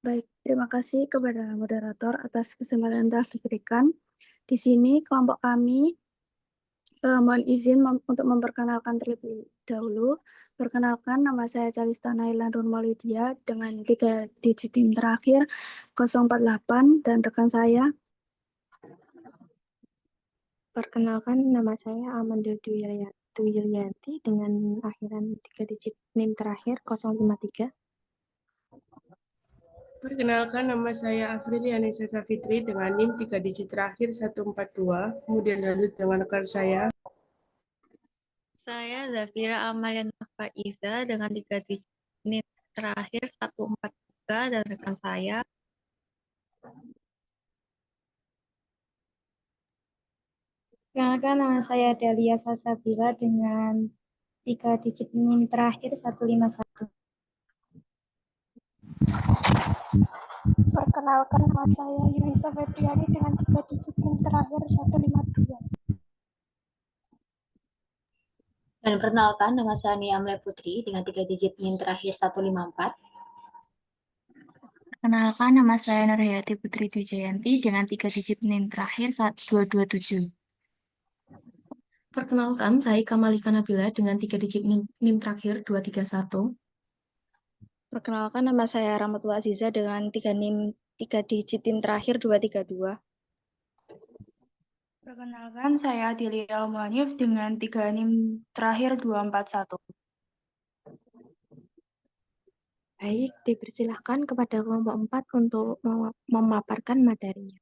Baik, terima kasih kepada moderator atas kesempatan yang telah diberikan. Di sini kelompok kami mohon izin untuk memperkenalkan terlebih dahulu. Perkenalkan, nama saya Calista Nailan Nurmalidia dengan 3 digit NIM terakhir 048 dan rekan saya. Perkenalkan, nama saya Amanda Dwi Lianti dengan akhiran 3 digit NIM terakhir 053. Perkenalkan, nama saya Afrili Anissa Safitri dengan NIM 3 digit terakhir 142. Kemudian lanjut dengan rekan saya. Saya Zafira Amalia Faiza dengan 3 digit NIM terakhir 143 dan rekan saya. Perkenalkan, nama saya Delia Salsabila dengan 3 digit NIM terakhir 151. Perkenalkan, nama saya Yunisa Febriani dengan 3 digit NIM terakhir 152. Dan perkenalkan, nama saya Nia Amle Putri dengan 3 digit NIM terakhir 154. Perkenalkan, nama saya Nurhayati Putri Dwijayanti dengan 3 digit NIM terakhir 227. Perkenalkan, saya Kamalika Nabila dengan 3 digit NIM terakhir 231. Perkenalkan, nama saya Rahmatullah Aziza dengan 3 digit NIM terakhir 232. Perkenalkan, saya Dilia Almuanif dengan 3 NIM terakhir 241. Baik, dipersilahkan kepada kelompok 4 untuk memaparkan materinya.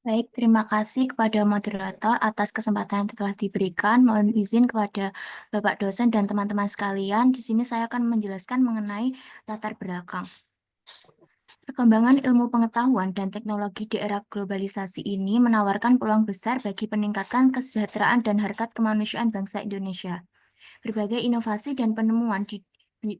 Baik, terima kasih kepada moderator atas kesempatan yang telah diberikan. Mohon izin kepada Bapak dosen dan teman-teman sekalian. Di sini saya akan menjelaskan mengenai latar belakang. Perkembangan ilmu pengetahuan dan teknologi di era globalisasi ini menawarkan peluang besar bagi peningkatan kesejahteraan dan harkat kemanusiaan bangsa Indonesia. Berbagai inovasi dan penemuan di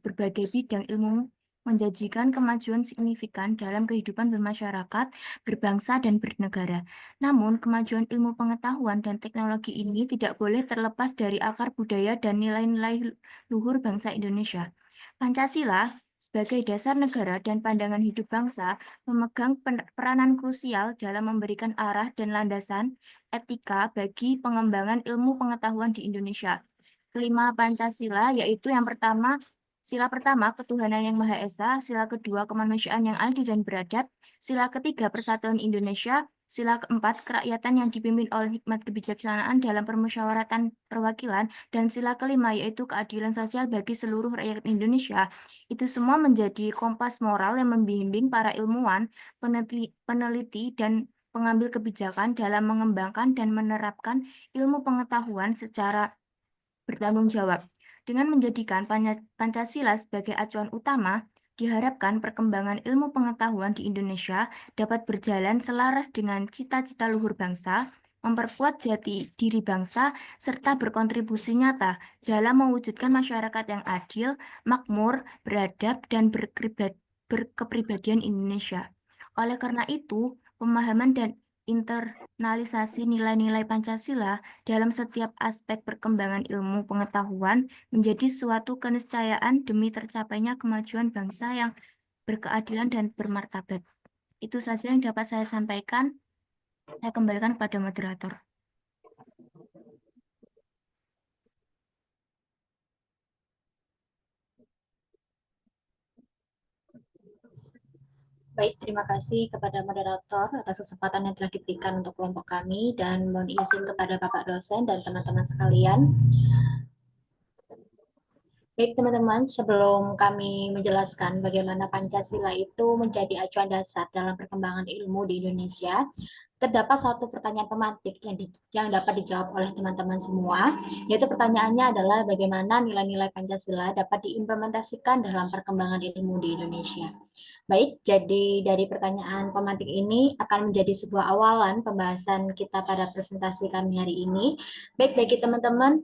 berbagai bidang ilmu menjanjikan kemajuan signifikan dalam kehidupan bermasyarakat, berbangsa, dan bernegara. Namun, kemajuan ilmu pengetahuan dan teknologi ini tidak boleh terlepas dari akar budaya dan nilai-nilai luhur bangsa Indonesia. Pancasila sebagai dasar negara dan pandangan hidup bangsa memegang peranan krusial dalam memberikan arah dan landasan etika bagi pengembangan ilmu pengetahuan di Indonesia. Kelima Pancasila, yaitu yang pertama, sila pertama ketuhanan yang Maha Esa, sila kedua kemanusiaan yang adil dan beradab, sila ketiga persatuan Indonesia, sila keempat kerakyatan yang dipimpin oleh hikmat kebijaksanaan dalam permusyawaratan perwakilan, dan sila kelima yaitu keadilan sosial bagi seluruh rakyat Indonesia. Itu semua menjadi kompas moral yang membimbing para ilmuwan, peneliti, dan pengambil kebijakan dalam mengembangkan dan menerapkan ilmu pengetahuan secara bertanggung jawab. Dengan menjadikan Pancasila sebagai acuan utama, diharapkan perkembangan ilmu pengetahuan di Indonesia dapat berjalan selaras dengan cita-cita luhur bangsa, memperkuat jati diri bangsa, serta berkontribusi nyata dalam mewujudkan masyarakat yang adil, makmur, beradab, dan berkepribadian Indonesia. Oleh karena itu, pemahaman dan internalisasi nilai-nilai Pancasila dalam setiap aspek perkembangan ilmu pengetahuan menjadi suatu keniscayaan demi tercapainya kemajuan bangsa yang berkeadilan dan bermartabat. Itu saja yang dapat saya sampaikan. Saya kembalikan kepada moderator. Baik, terima kasih kepada moderator atas kesempatan yang telah diberikan untuk kelompok kami dan mohon izin kepada Bapak dosen dan teman-teman sekalian. Baik teman-teman, sebelum kami menjelaskan bagaimana Pancasila itu menjadi acuan dasar dalam perkembangan ilmu di Indonesia, terdapat satu pertanyaan pemantik yang dapat dijawab oleh teman-teman semua, yaitu pertanyaannya adalah bagaimana nilai-nilai Pancasila dapat diimplementasikan dalam perkembangan ilmu di Indonesia. Baik, jadi dari pertanyaan pemantik ini akan menjadi sebuah awalan pembahasan kita pada presentasi kami hari ini. Baik, bagi teman-teman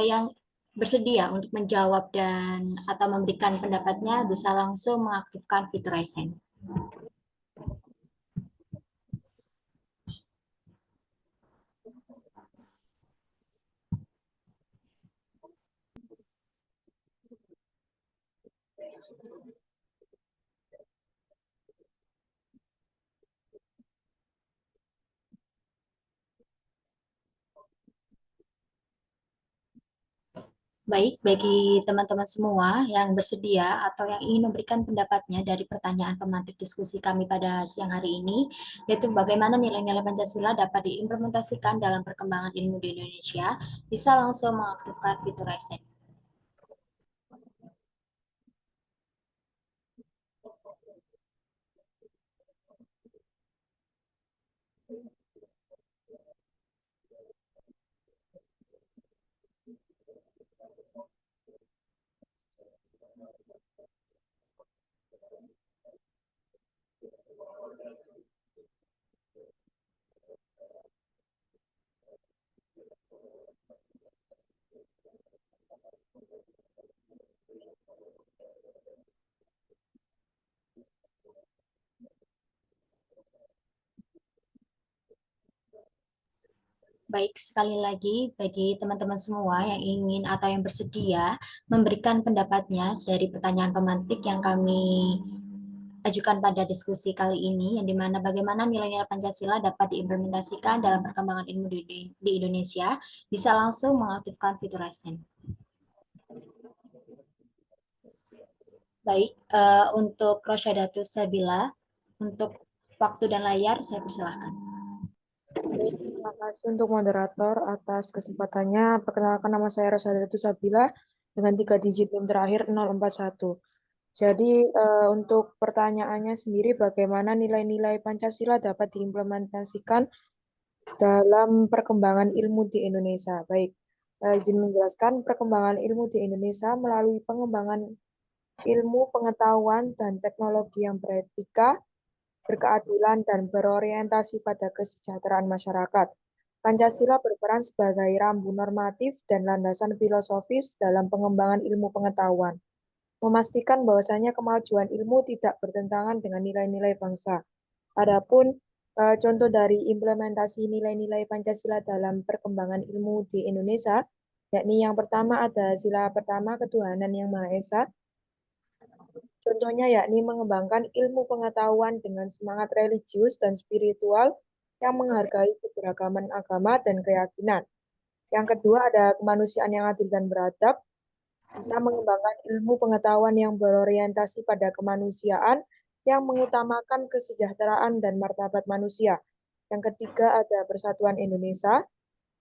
yang bersedia untuk menjawab dan atau memberikan pendapatnya bisa langsung mengaktifkan fitur raise hand. Baik, bagi teman-teman semua yang bersedia atau yang ingin memberikan pendapatnya dari pertanyaan pemantik diskusi kami pada siang hari ini, yaitu bagaimana nilai-nilai Pancasila dapat diimplementasikan dalam perkembangan ilmu di Indonesia, bisa langsung mengaktifkan fitur raise hand. Baik, sekali lagi bagi teman-teman semua yang ingin atau yang bersedia memberikan pendapatnya dari pertanyaan pemantik yang kami ajukan pada diskusi kali ini, yang dimana bagaimana nilai-nilai Pancasila dapat diimplementasikan dalam perkembangan ilmu di Indonesia, bisa langsung mengaktifkan fitur raise hand. Baik, untuk Rosyadatus Sabila, untuk waktu dan layar saya persilahkan. Terima kasih untuk moderator atas kesempatannya. Perkenalkan, nama saya Rosadatu Sabila dengan 3 digit NIM terakhir 041. Jadi untuk pertanyaannya sendiri, bagaimana nilai-nilai Pancasila dapat diimplementasikan dalam perkembangan ilmu di Indonesia? Baik, izin menjelaskan perkembangan ilmu di Indonesia melalui pengembangan ilmu pengetahuan dan teknologi yang beretika, berkeadilan, dan berorientasi pada kesejahteraan masyarakat. Pancasila berperan sebagai rambu normatif dan landasan filosofis dalam pengembangan ilmu pengetahuan, memastikan bahwasanya kemajuan ilmu tidak bertentangan dengan nilai-nilai bangsa. Adapun contoh dari implementasi nilai-nilai Pancasila dalam perkembangan ilmu di Indonesia, yakni yang pertama ada sila pertama ketuhanan yang Maha Esa. Contohnya yakni mengembangkan ilmu pengetahuan dengan semangat religius dan spiritual yang menghargai keberagaman agama dan keyakinan. Yang kedua ada kemanusiaan yang adil dan beradab, bisa mengembangkan ilmu pengetahuan yang berorientasi pada kemanusiaan yang mengutamakan kesejahteraan dan martabat manusia. Yang ketiga ada persatuan Indonesia,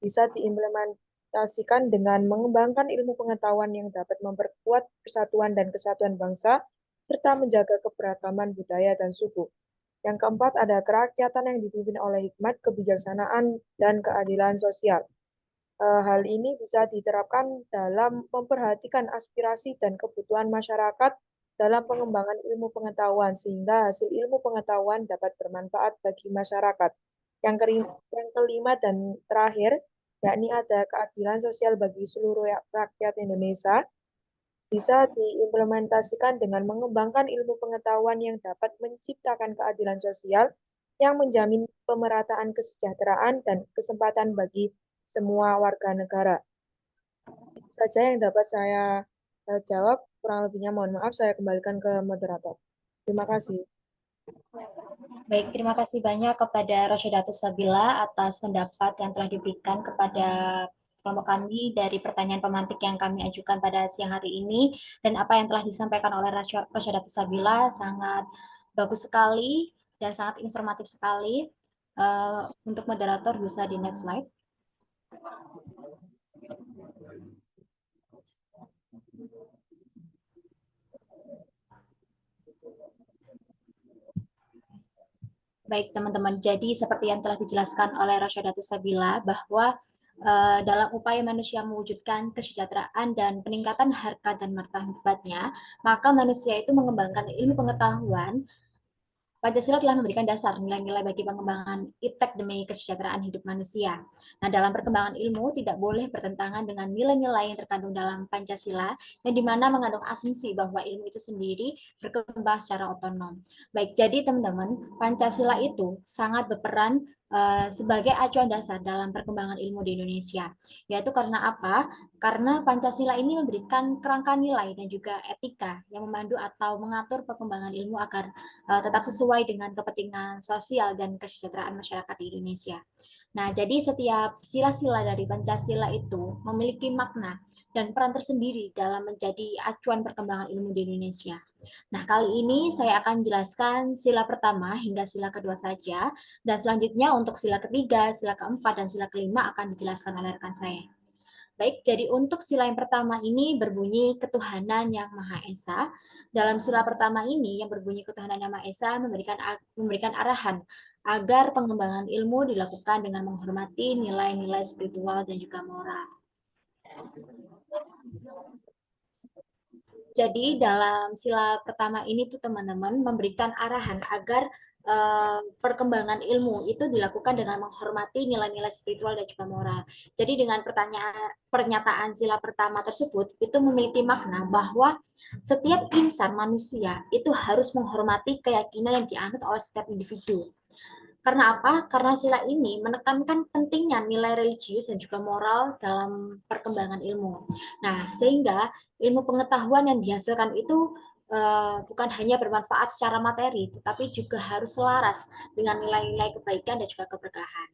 bisa diimplementasikan dengan mengembangkan ilmu pengetahuan yang dapat memperkuat persatuan dan kesatuan bangsa, serta menjaga keberagaman budaya dan suku. Yang keempat ada kerakyatan yang dipimpin oleh hikmat, kebijaksanaan, dan keadilan sosial. Hal ini bisa diterapkan dalam memperhatikan aspirasi dan kebutuhan masyarakat dalam pengembangan ilmu pengetahuan, sehingga hasil ilmu pengetahuan dapat bermanfaat bagi masyarakat. Yang kelima dan terakhir, yakni ada keadilan sosial bagi seluruh rakyat Indonesia, bisa diimplementasikan dengan mengembangkan ilmu pengetahuan yang dapat menciptakan keadilan sosial yang menjamin pemerataan kesejahteraan dan kesempatan bagi semua warga negara. Itu saja yang dapat saya jawab. Kurang lebihnya mohon maaf, saya kembalikan ke moderator. Terima kasih. Baik, terima kasih banyak kepada Rosyadatus Sabila atas pendapat yang telah diberikan kepada kelompok kami dari pertanyaan pemantik yang kami ajukan pada siang hari ini, dan apa yang telah disampaikan oleh Rosyadatus Sabila sangat bagus sekali dan sangat informatif sekali. Untuk moderator bisa di next slide. Baik teman-teman, jadi seperti yang telah dijelaskan oleh Rosyadatus Sabila bahwa dalam upaya manusia mewujudkan kesejahteraan dan peningkatan harkat dan martabatnya, maka manusia itu mengembangkan ilmu pengetahuan. Pancasila telah memberikan dasar nilai-nilai bagi pengembangan iptek demi kesejahteraan hidup manusia. Nah, dalam perkembangan ilmu tidak boleh bertentangan dengan nilai-nilai yang terkandung dalam Pancasila, yang dimana mengandung asumsi bahwa ilmu itu sendiri berkembang secara otonom. Baik, jadi teman-teman, Pancasila itu sangat berperan sebagai acuan dasar dalam perkembangan ilmu di Indonesia. Yaitu karena apa? Karena Pancasila ini memberikan kerangka nilai dan juga etika yang memandu atau mengatur perkembangan ilmu agar tetap sesuai dengan kepentingan sosial dan kesejahteraan masyarakat di Indonesia. Nah, jadi setiap sila-sila dari Pancasila itu memiliki makna dan peran tersendiri dalam menjadi acuan perkembangan ilmu di Indonesia. Nah, kali ini saya akan jelaskan sila pertama hingga sila kedua saja, dan selanjutnya untuk sila ketiga, sila keempat, dan sila kelima akan dijelaskan oleh rekan saya. Baik, jadi untuk sila yang pertama ini berbunyi ketuhanan yang Maha Esa. Dalam sila pertama ini yang berbunyi ketuhanan yang Maha Esa memberikan arahan agar pengembangan ilmu dilakukan dengan menghormati nilai-nilai spiritual dan juga moral. Jadi dalam sila pertama ini tuh teman-teman memberikan arahan agar perkembangan ilmu itu dilakukan dengan menghormati nilai-nilai spiritual dan juga moral. Jadi dengan pernyataan sila pertama tersebut itu memiliki makna bahwa setiap insan manusia itu harus menghormati keyakinan yang dianut oleh setiap individu. Karena apa? Karena sila ini menekankan pentingnya nilai religius dan juga moral dalam perkembangan ilmu. Nah, sehingga ilmu pengetahuan yang dihasilkan itu bukan hanya bermanfaat secara materi, tetapi juga harus selaras dengan nilai-nilai kebaikan dan juga keberkahan.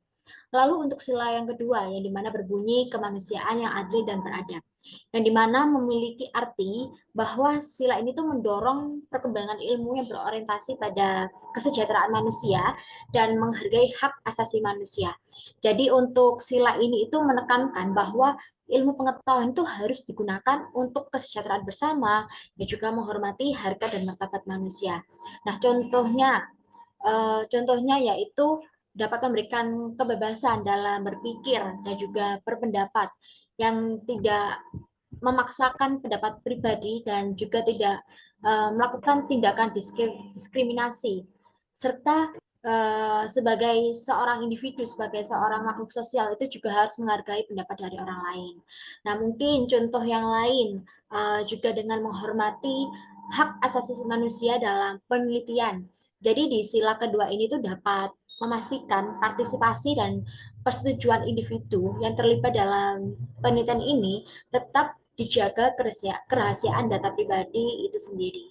Lalu untuk sila yang kedua, yang dimana berbunyi kemanusiaan yang adil dan beradab, yang dimana memiliki arti bahwa sila ini tuh mendorong perkembangan ilmu yang berorientasi pada kesejahteraan manusia dan menghargai hak asasi manusia. Jadi untuk sila ini itu menekankan bahwa ilmu pengetahuan itu harus digunakan untuk kesejahteraan bersama dan juga menghormati harkat dan martabat manusia. Nah, contohnya yaitu dapat memberikan kebebasan dalam berpikir dan juga berpendapat yang tidak memaksakan pendapat pribadi dan juga tidak melakukan tindakan diskriminasi, serta sebagai seorang individu, sebagai seorang makhluk sosial itu juga harus menghargai pendapat dari orang lain. Nah, mungkin contoh yang lain juga dengan menghormati hak asasi manusia dalam penelitian. Jadi di sila kedua ini tuh dapat memastikan partisipasi dan persetujuan individu yang terlibat dalam penelitian ini tetap dijaga kerahasiaan data pribadi itu sendiri.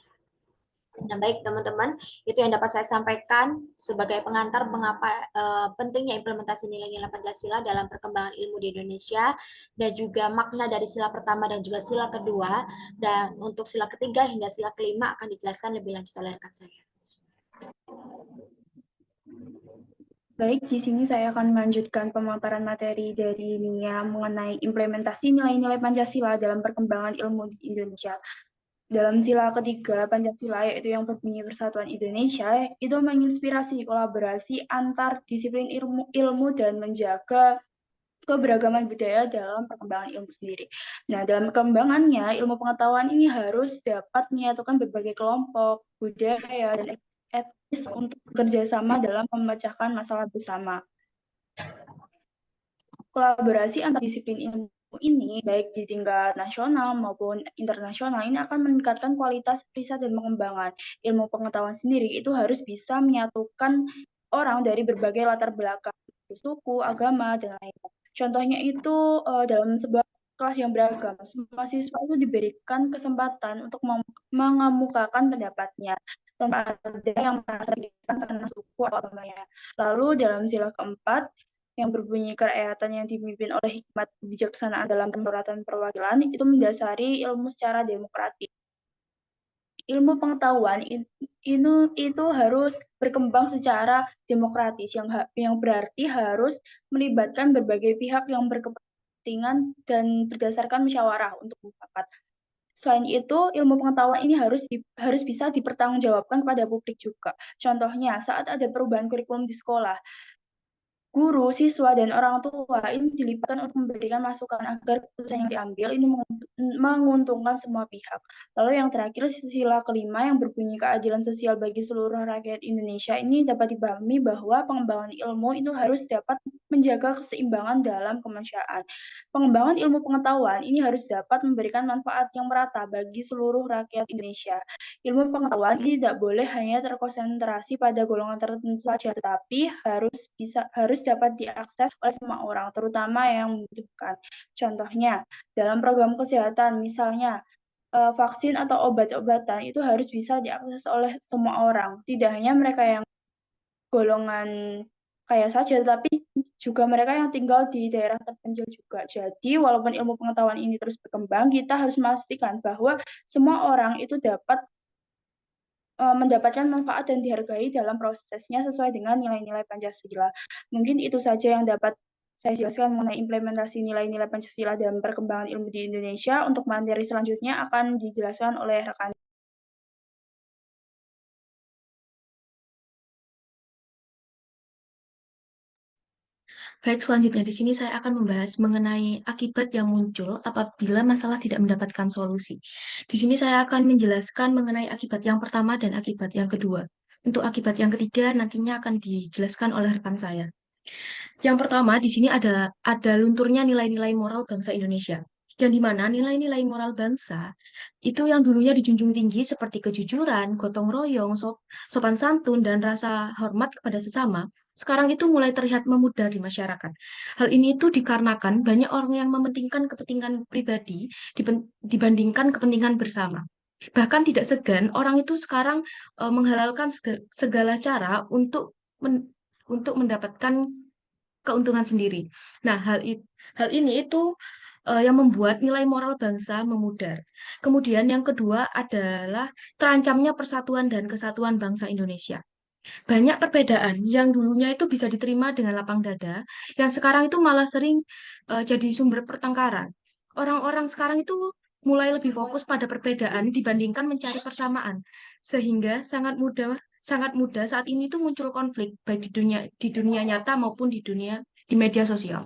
Nah, baik teman-teman, itu yang dapat saya sampaikan sebagai pengantar mengapa pentingnya implementasi nilai-nilai Pancasila dalam perkembangan ilmu di Indonesia, dan juga makna dari sila pertama dan juga sila kedua, dan untuk sila ketiga hingga sila kelima akan dijelaskan lebih lanjut oleh rekan saya. Baik, di sini saya akan melanjutkan pemaparan materi dari Nia mengenai implementasi nilai-nilai Pancasila dalam perkembangan ilmu di Indonesia. Dalam sila ketiga Pancasila, yaitu yang berbunyi Persatuan Indonesia, itu menginspirasi kolaborasi antar disiplin ilmu dan menjaga keberagaman budaya dalam perkembangan ilmu sendiri. Nah, dalam perkembangannya, ilmu pengetahuan ini harus dapat menyatukan berbagai kelompok, budaya, dan etnis untuk bekerja sama dalam memecahkan masalah bersama. Kolaborasi antar disiplin ilmu ini, baik di tingkat nasional maupun internasional, ini akan meningkatkan kualitas riset dan pengembangan. Ilmu pengetahuan sendiri itu harus bisa menyatukan orang dari berbagai latar belakang, suku, agama, dan lainnya. Contohnya itu dalam sebuah kelas yang beragam, semua siswa itu diberikan kesempatan untuk mengemukakan pendapatnya tanpa ada yang merasa dirugikan karena suku atau agamanya. Lalu dalam sila keempat, yang berbunyi kerakyatan yang dipimpin oleh hikmat kebijaksanaan dalam pemerataan perwakilan itu mendasari ilmu secara demokratis. Ilmu pengetahuan itu harus berkembang secara demokratis yang berarti harus melibatkan berbagai pihak yang berkepentingan dan berdasarkan musyawarah untuk mufakat. Selain itu, ilmu pengetahuan ini harus bisa dipertanggungjawabkan kepada publik juga. Contohnya, saat ada perubahan kurikulum di sekolah, guru, siswa, dan orang tua ini dilibatkan untuk memberikan masukan agar keputusan yang diambil ini menguntungkan semua pihak. Lalu yang terakhir, sila kelima yang berbunyi keadilan sosial bagi seluruh rakyat Indonesia ini dapat dipahami bahwa pengembangan ilmu itu harus dapat menjaga keseimbangan dalam kemanusiaan. Pengembangan ilmu pengetahuan ini harus dapat memberikan manfaat yang merata bagi seluruh rakyat Indonesia. Ilmu pengetahuan ini tidak boleh hanya terkonsentrasi pada golongan tertentu saja, tetapi harus dapat diakses oleh semua orang, terutama yang membutuhkan. Contohnya, dalam program kesehatan, misalnya vaksin atau obat-obatan itu harus bisa diakses oleh semua orang, tidak hanya mereka yang golongan kaya saja, tetapi juga mereka yang tinggal di daerah terpencil juga. Jadi, walaupun ilmu pengetahuan ini terus berkembang, kita harus memastikan bahwa semua orang itu dapat mendapatkan manfaat dan dihargai dalam prosesnya sesuai dengan nilai-nilai Pancasila. Mungkin itu saja yang dapat saya jelaskan mengenai implementasi nilai-nilai Pancasila dalam perkembangan ilmu di Indonesia. Untuk materi selanjutnya akan dijelaskan oleh rekan. Baik, selanjutnya di sini saya akan membahas mengenai akibat yang muncul apabila masalah tidak mendapatkan solusi. Di sini saya akan menjelaskan mengenai akibat yang pertama dan akibat yang kedua. Untuk akibat yang ketiga nantinya akan dijelaskan oleh rekan saya. Yang pertama di sini ada lunturnya nilai-nilai moral bangsa Indonesia, yang dimana nilai-nilai moral bangsa itu yang dulunya dijunjung tinggi seperti kejujuran, gotong royong, sopan santun, dan rasa hormat kepada sesama, sekarang itu mulai terlihat memudar di masyarakat. Hal ini itu dikarenakan banyak orang yang mementingkan kepentingan pribadi dibandingkan kepentingan bersama. Bahkan tidak segan orang itu sekarang menghalalkan segala cara untuk mendapatkan keuntungan sendiri. Nah, hal ini itu yang membuat nilai moral bangsa memudar. Kemudian yang kedua adalah terancamnya persatuan dan kesatuan bangsa Indonesia. Banyak perbedaan yang dulunya itu bisa diterima dengan lapang dada, yang sekarang itu malah sering jadi sumber pertengkaran. Orang-orang sekarang itu mulai lebih fokus pada perbedaan dibandingkan mencari persamaan, sehingga sangat mudah saat ini tuh muncul konflik baik di dunia nyata maupun di media sosial.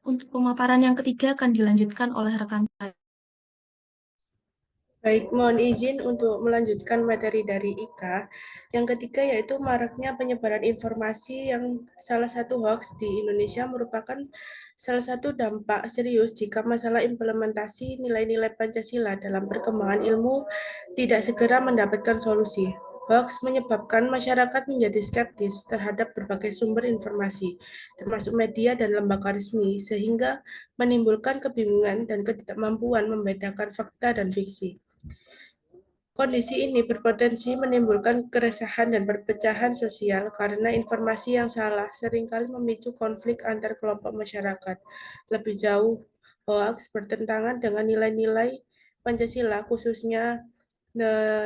Untuk pemaparan yang ketiga akan dilanjutkan oleh rekan saya. Baik, mohon izin untuk melanjutkan materi dari Ika. Yang ketiga yaitu maraknya penyebaran informasi yang salah satu hoax di Indonesia merupakan salah satu dampak serius jika masalah implementasi nilai-nilai Pancasila dalam perkembangan ilmu tidak segera mendapatkan solusi. Hoax menyebabkan masyarakat menjadi skeptis terhadap berbagai sumber informasi, termasuk media dan lembaga resmi, sehingga menimbulkan kebingungan dan ketidakmampuan membedakan fakta dan fiksi. Kondisi ini berpotensi menimbulkan keresahan dan perpecahan sosial karena informasi yang salah seringkali memicu konflik antar kelompok masyarakat. Lebih jauh, hoaks bertentangan dengan nilai-nilai Pancasila, khususnya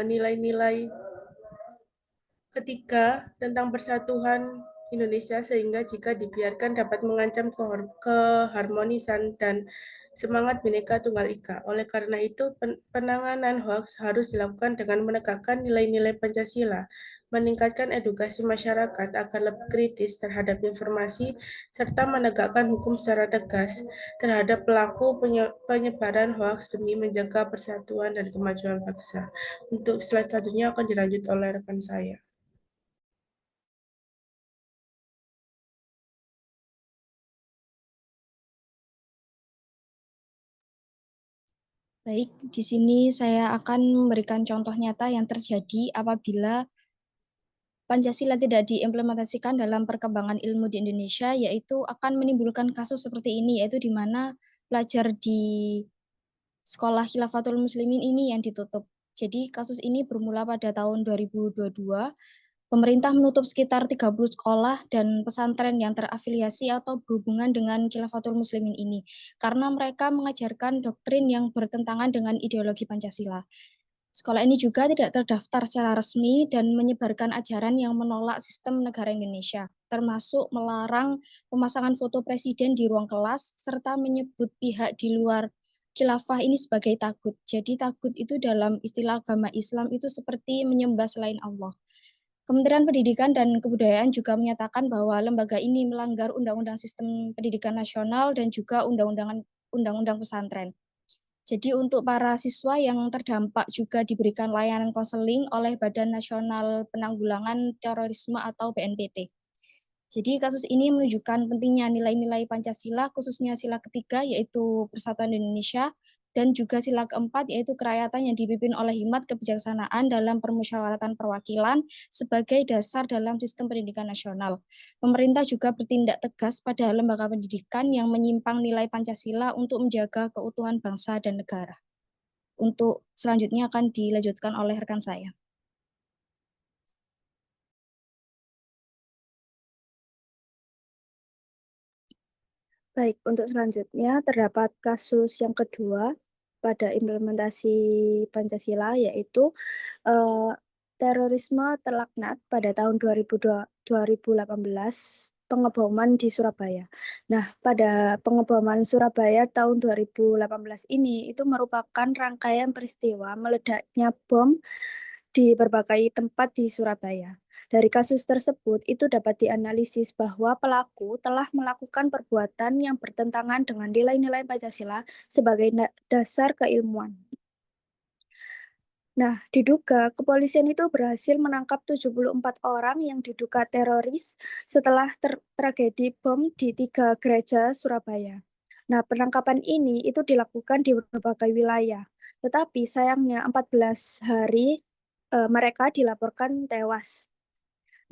nilai-nilai ketiga tentang persatuan Indonesia, sehingga jika dibiarkan dapat mengancam keharmonisan dan semangat Bhinneka Tunggal Ika. Oleh karena itu, penanganan hoaks harus dilakukan dengan menegakkan nilai-nilai Pancasila, meningkatkan edukasi masyarakat agar lebih kritis terhadap informasi, serta menegakkan hukum secara tegas terhadap pelaku penyebaran hoaks demi menjaga persatuan dan kemajuan bangsa. Untuk slide selanjutnya akan dilanjut oleh rekan saya. Baik, di sini saya akan memberikan contoh nyata yang terjadi apabila Pancasila tidak diimplementasikan dalam perkembangan ilmu di Indonesia, yaitu akan menimbulkan kasus seperti ini, yaitu di mana pelajar di Sekolah Khilafatul Muslimin ini yang ditutup. Jadi kasus ini bermula pada tahun 2022. Pemerintah menutup sekitar 30 sekolah dan pesantren yang terafiliasi atau berhubungan dengan Khilafatul Muslimin ini karena mereka mengajarkan doktrin yang bertentangan dengan ideologi Pancasila. Sekolah ini juga tidak terdaftar secara resmi dan menyebarkan ajaran yang menolak sistem negara Indonesia, termasuk melarang pemasangan foto presiden di ruang kelas serta menyebut pihak di luar khilafah ini sebagai tagut. Jadi tagut itu dalam istilah agama Islam itu seperti menyembah selain Allah. Kementerian Pendidikan dan Kebudayaan juga menyatakan bahwa lembaga ini melanggar Undang-Undang Sistem Pendidikan Nasional dan juga Undang-Undang Pesantren. Jadi untuk para siswa yang terdampak juga diberikan layanan konseling oleh Badan Nasional Penanggulangan Terorisme atau BNPT. Jadi kasus ini menunjukkan pentingnya nilai-nilai Pancasila, khususnya sila ketiga yaitu Persatuan Indonesia, dan juga sila keempat yaitu kerakyatan yang dipimpin oleh hikmat kebijaksanaan dalam permusyawaratan perwakilan sebagai dasar dalam sistem pendidikan nasional. Pemerintah juga bertindak tegas pada lembaga pendidikan yang menyimpang nilai Pancasila untuk menjaga keutuhan bangsa dan negara. Untuk selanjutnya akan dilanjutkan oleh rekan saya. Baik, untuk selanjutnya terdapat kasus yang kedua pada implementasi Pancasila, yaitu terorisme terlaknat pada tahun 2018, pengeboman di Surabaya. Nah, pada pengeboman Surabaya tahun 2018 ini itu merupakan rangkaian peristiwa meledaknya bom di berbagai tempat di Surabaya. Dari kasus tersebut, itu dapat dianalisis bahwa pelaku telah melakukan perbuatan yang bertentangan dengan nilai-nilai Pancasila sebagai dasar keilmuan. Nah, diduga kepolisian itu berhasil menangkap 74 orang yang diduga teroris setelah tragedi bom di 3 gereja Surabaya. Nah, penangkapan ini itu dilakukan di berbagai wilayah. Tetapi sayangnya 14 hari mereka dilaporkan tewas.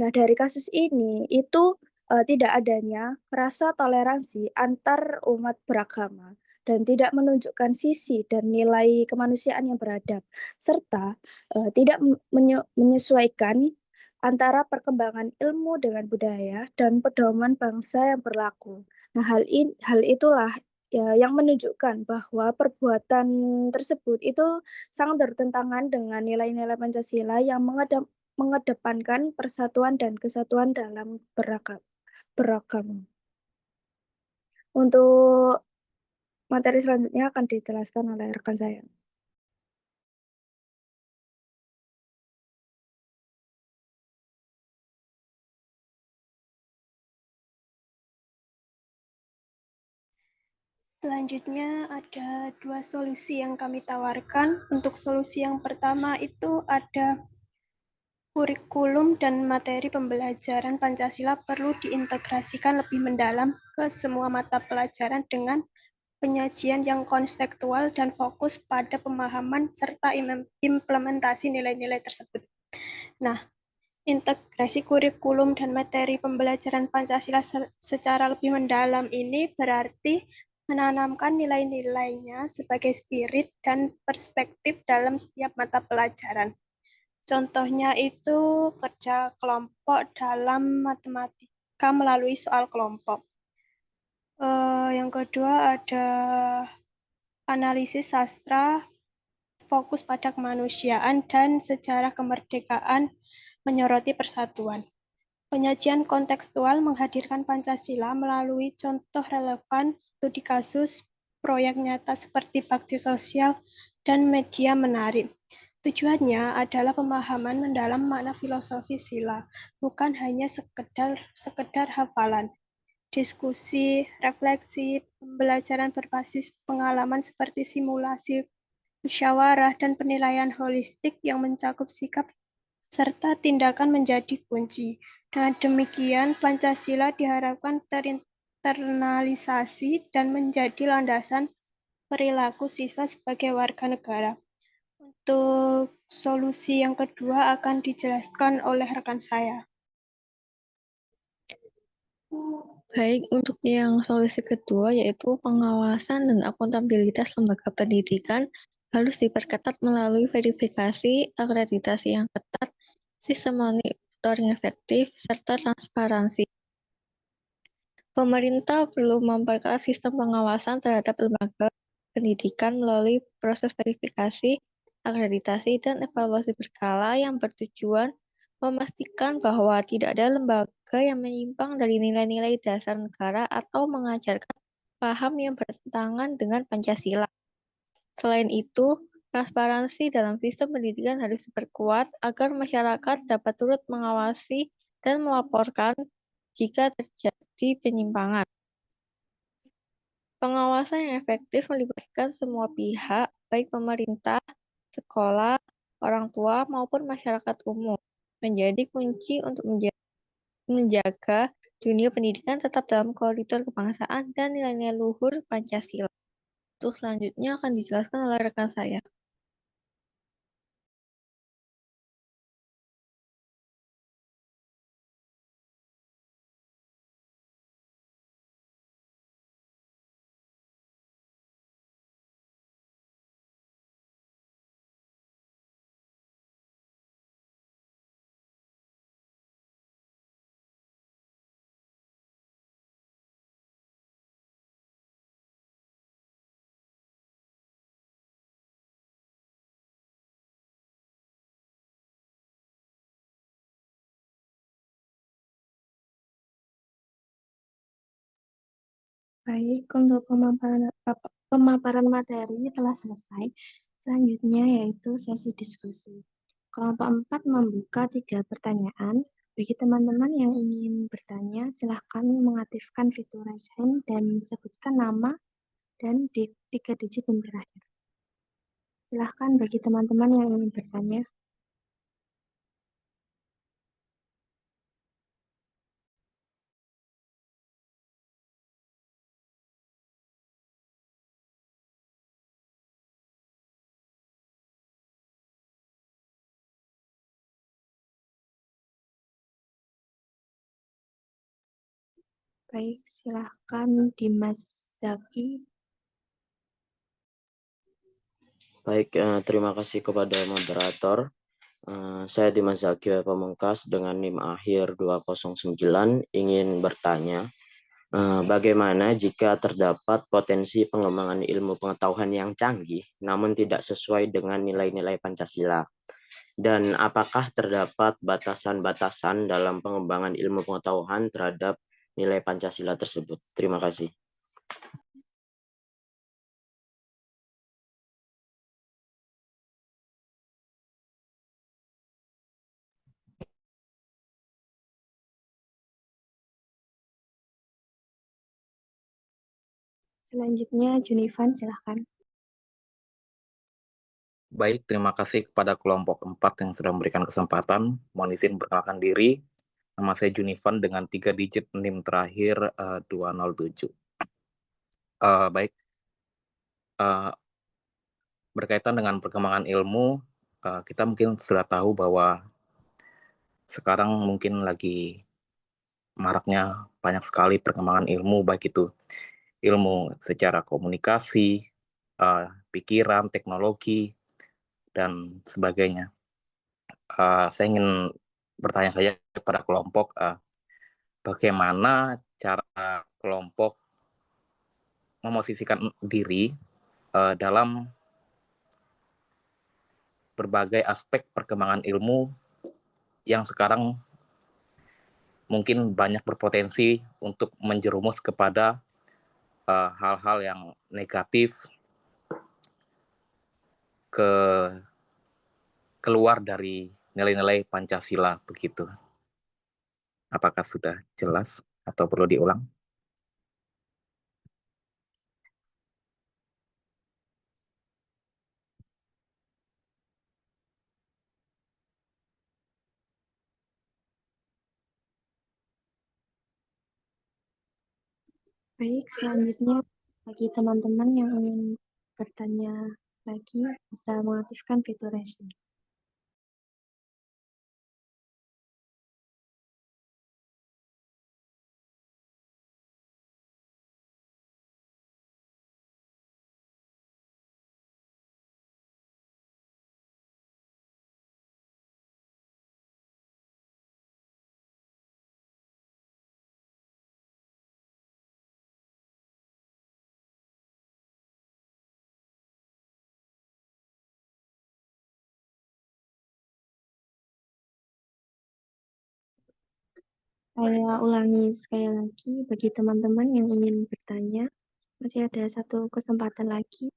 Nah, dari kasus ini itu tidak adanya rasa toleransi antar umat beragama. dan tidak menunjukkan sisi dan nilai kemanusiaan yang beradab, serta tidak menyesuaikan antara perkembangan ilmu dengan budaya dan pedoman bangsa yang berlaku. Nah, hal itulah yang menunjukkan bahwa perbuatan tersebut itu sangat bertentangan dengan nilai-nilai Pancasila yang mengedepankan persatuan dan kesatuan dalam beragam. Untuk materi selanjutnya akan dijelaskan oleh rekan saya. Selanjutnya ada dua solusi yang kami tawarkan. Untuk solusi yang pertama itu ada kurikulum dan materi pembelajaran Pancasila perlu diintegrasikan lebih mendalam ke semua mata pelajaran dengan penyajian yang konstekstual dan fokus pada pemahaman serta implementasi nilai-nilai tersebut. Nah, integrasi kurikulum dan materi pembelajaran Pancasila secara lebih mendalam ini berarti menanamkan nilai-nilainya sebagai spirit dan perspektif dalam setiap mata pelajaran. Contohnya itu kerja kelompok dalam matematika melalui soal kelompok. Yang kedua ada analisis sastra, fokus pada kemanusiaan dan sejarah kemerdekaan menyoroti persatuan. Penyajian kontekstual menghadirkan Pancasila melalui contoh relevan, studi kasus, proyek nyata seperti bakti sosial, dan media menarik. Tujuannya adalah pemahaman mendalam makna filosofi sila, bukan hanya sekedar hafalan. Diskusi, refleksi, pembelajaran berbasis pengalaman seperti simulasi, musyawarah, dan penilaian holistik yang mencakup sikap serta tindakan menjadi kunci. Dengan demikian, Pancasila diharapkan terinternalisasi dan menjadi landasan perilaku siswa sebagai warga negara. Untuk solusi yang kedua akan dijelaskan oleh rekan saya. Baik, untuk yang solusi kedua yaitu pengawasan dan akuntabilitas lembaga pendidikan harus diperketat melalui verifikasi, akreditasi yang ketat, sistem monitoring efektif, serta transparansi. Pemerintah perlu memperketat sistem pengawasan terhadap lembaga pendidikan melalui proses verifikasi, akreditasi, dan evaluasi berkala yang bertujuan memastikan bahwa tidak ada lembaga yang menyimpang dari nilai-nilai dasar negara atau mengajarkan paham yang bertentangan dengan Pancasila. Selain itu, transparansi dalam sistem pendidikan harus diperkuat agar masyarakat dapat turut mengawasi dan melaporkan jika terjadi penyimpangan. Pengawasan yang efektif melibatkan semua pihak, baik pemerintah, sekolah, orang tua, maupun masyarakat umum, menjadi kunci untuk menjaga dunia pendidikan tetap dalam koridor kebangsaan dan nilai-nilai luhur Pancasila. Untuk selanjutnya akan dijelaskan oleh rekan saya. Baik, untuk pemaparan materi telah selesai. Selanjutnya yaitu sesi diskusi. Kelompok 4 membuka 3 pertanyaan. Bagi teman-teman yang ingin bertanya, silahkan mengaktifkan fitur raise hand dan sebutkan nama dan 3 digit yang terakhir. Silahkan bagi teman-teman yang ingin bertanya. Baik, silahkan Dimas Zaki. Baik, terima kasih kepada moderator. Saya Dimas Zakio Pamungkas dengan NIM akhir 209 ingin bertanya, bagaimana jika terdapat potensi pengembangan ilmu pengetahuan yang canggih namun tidak sesuai dengan nilai-nilai Pancasila? Dan apakah terdapat batasan-batasan dalam pengembangan ilmu pengetahuan terhadap nilai Pancasila tersebut? Terima kasih. Selanjutnya, Junivan, silahkan. Baik, terima kasih kepada kelompok 4 yang sudah memberikan kesempatan. Mohon izin perkenalkan diri. Nama saya Junivan dengan 3 digit NIM terakhir 207. Baik, berkaitan dengan perkembangan ilmu, kita mungkin sudah tahu bahwa sekarang mungkin lagi maraknya banyak sekali perkembangan ilmu, baik itu ilmu secara komunikasi, pikiran, teknologi, dan sebagainya. Saya ingin bertanya saja kepada kelompok, bagaimana cara kelompok memosisikan diri dalam berbagai aspek perkembangan ilmu yang sekarang mungkin banyak berpotensi untuk menjerumus kepada hal-hal yang negatif, keluar dari nilai-nilai Pancasila begitu. Apakah sudah jelas atau perlu diulang? Baik, selanjutnya bagi teman-teman yang ingin bertanya lagi, bisa mengaktifkan fitur raise hand. Saya ulangi sekali lagi, bagi teman-teman yang ingin bertanya, masih ada satu kesempatan lagi.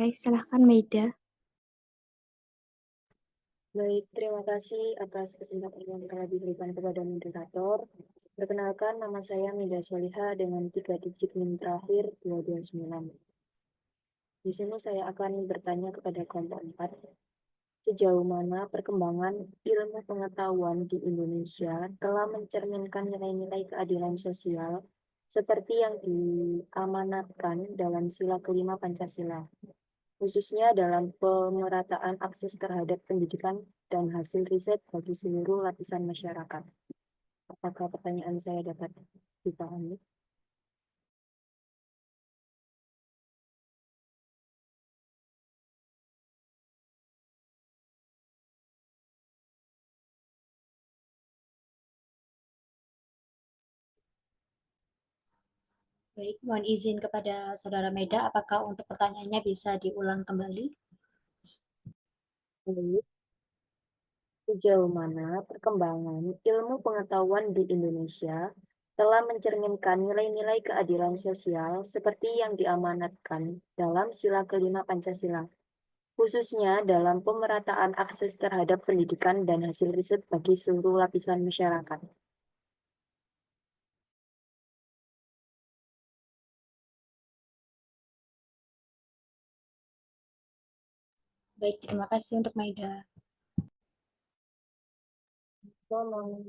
Baik, silahkan Maida. Baik, terima kasih atas kesempatan yang telah diberikan kepada moderator. Perkenalkan, nama saya Mida Soliha dengan 3 digit NIM terakhir 229. Di sini saya akan bertanya kepada kelompok 4. Sejauh mana perkembangan ilmu pengetahuan di Indonesia telah mencerminkan nilai-nilai keadilan sosial seperti yang diamanatkan dalam Sila kelima Pancasila, khususnya dalam pemerataan akses terhadap pendidikan dan hasil riset bagi seluruh lapisan masyarakat. Apakah pertanyaan saya dapat dipahami? Baik, mohon izin kepada Saudara Meda, apakah untuk pertanyaannya bisa diulang kembali? Baik. Sejauh mana perkembangan ilmu pengetahuan di Indonesia telah mencerminkan nilai-nilai keadilan sosial seperti yang diamanatkan dalam Sila kelima Pancasila, khususnya dalam pemerataan akses terhadap pendidikan dan hasil riset bagi seluruh lapisan masyarakat. Baik, terima kasih untuk Maida. Tolong.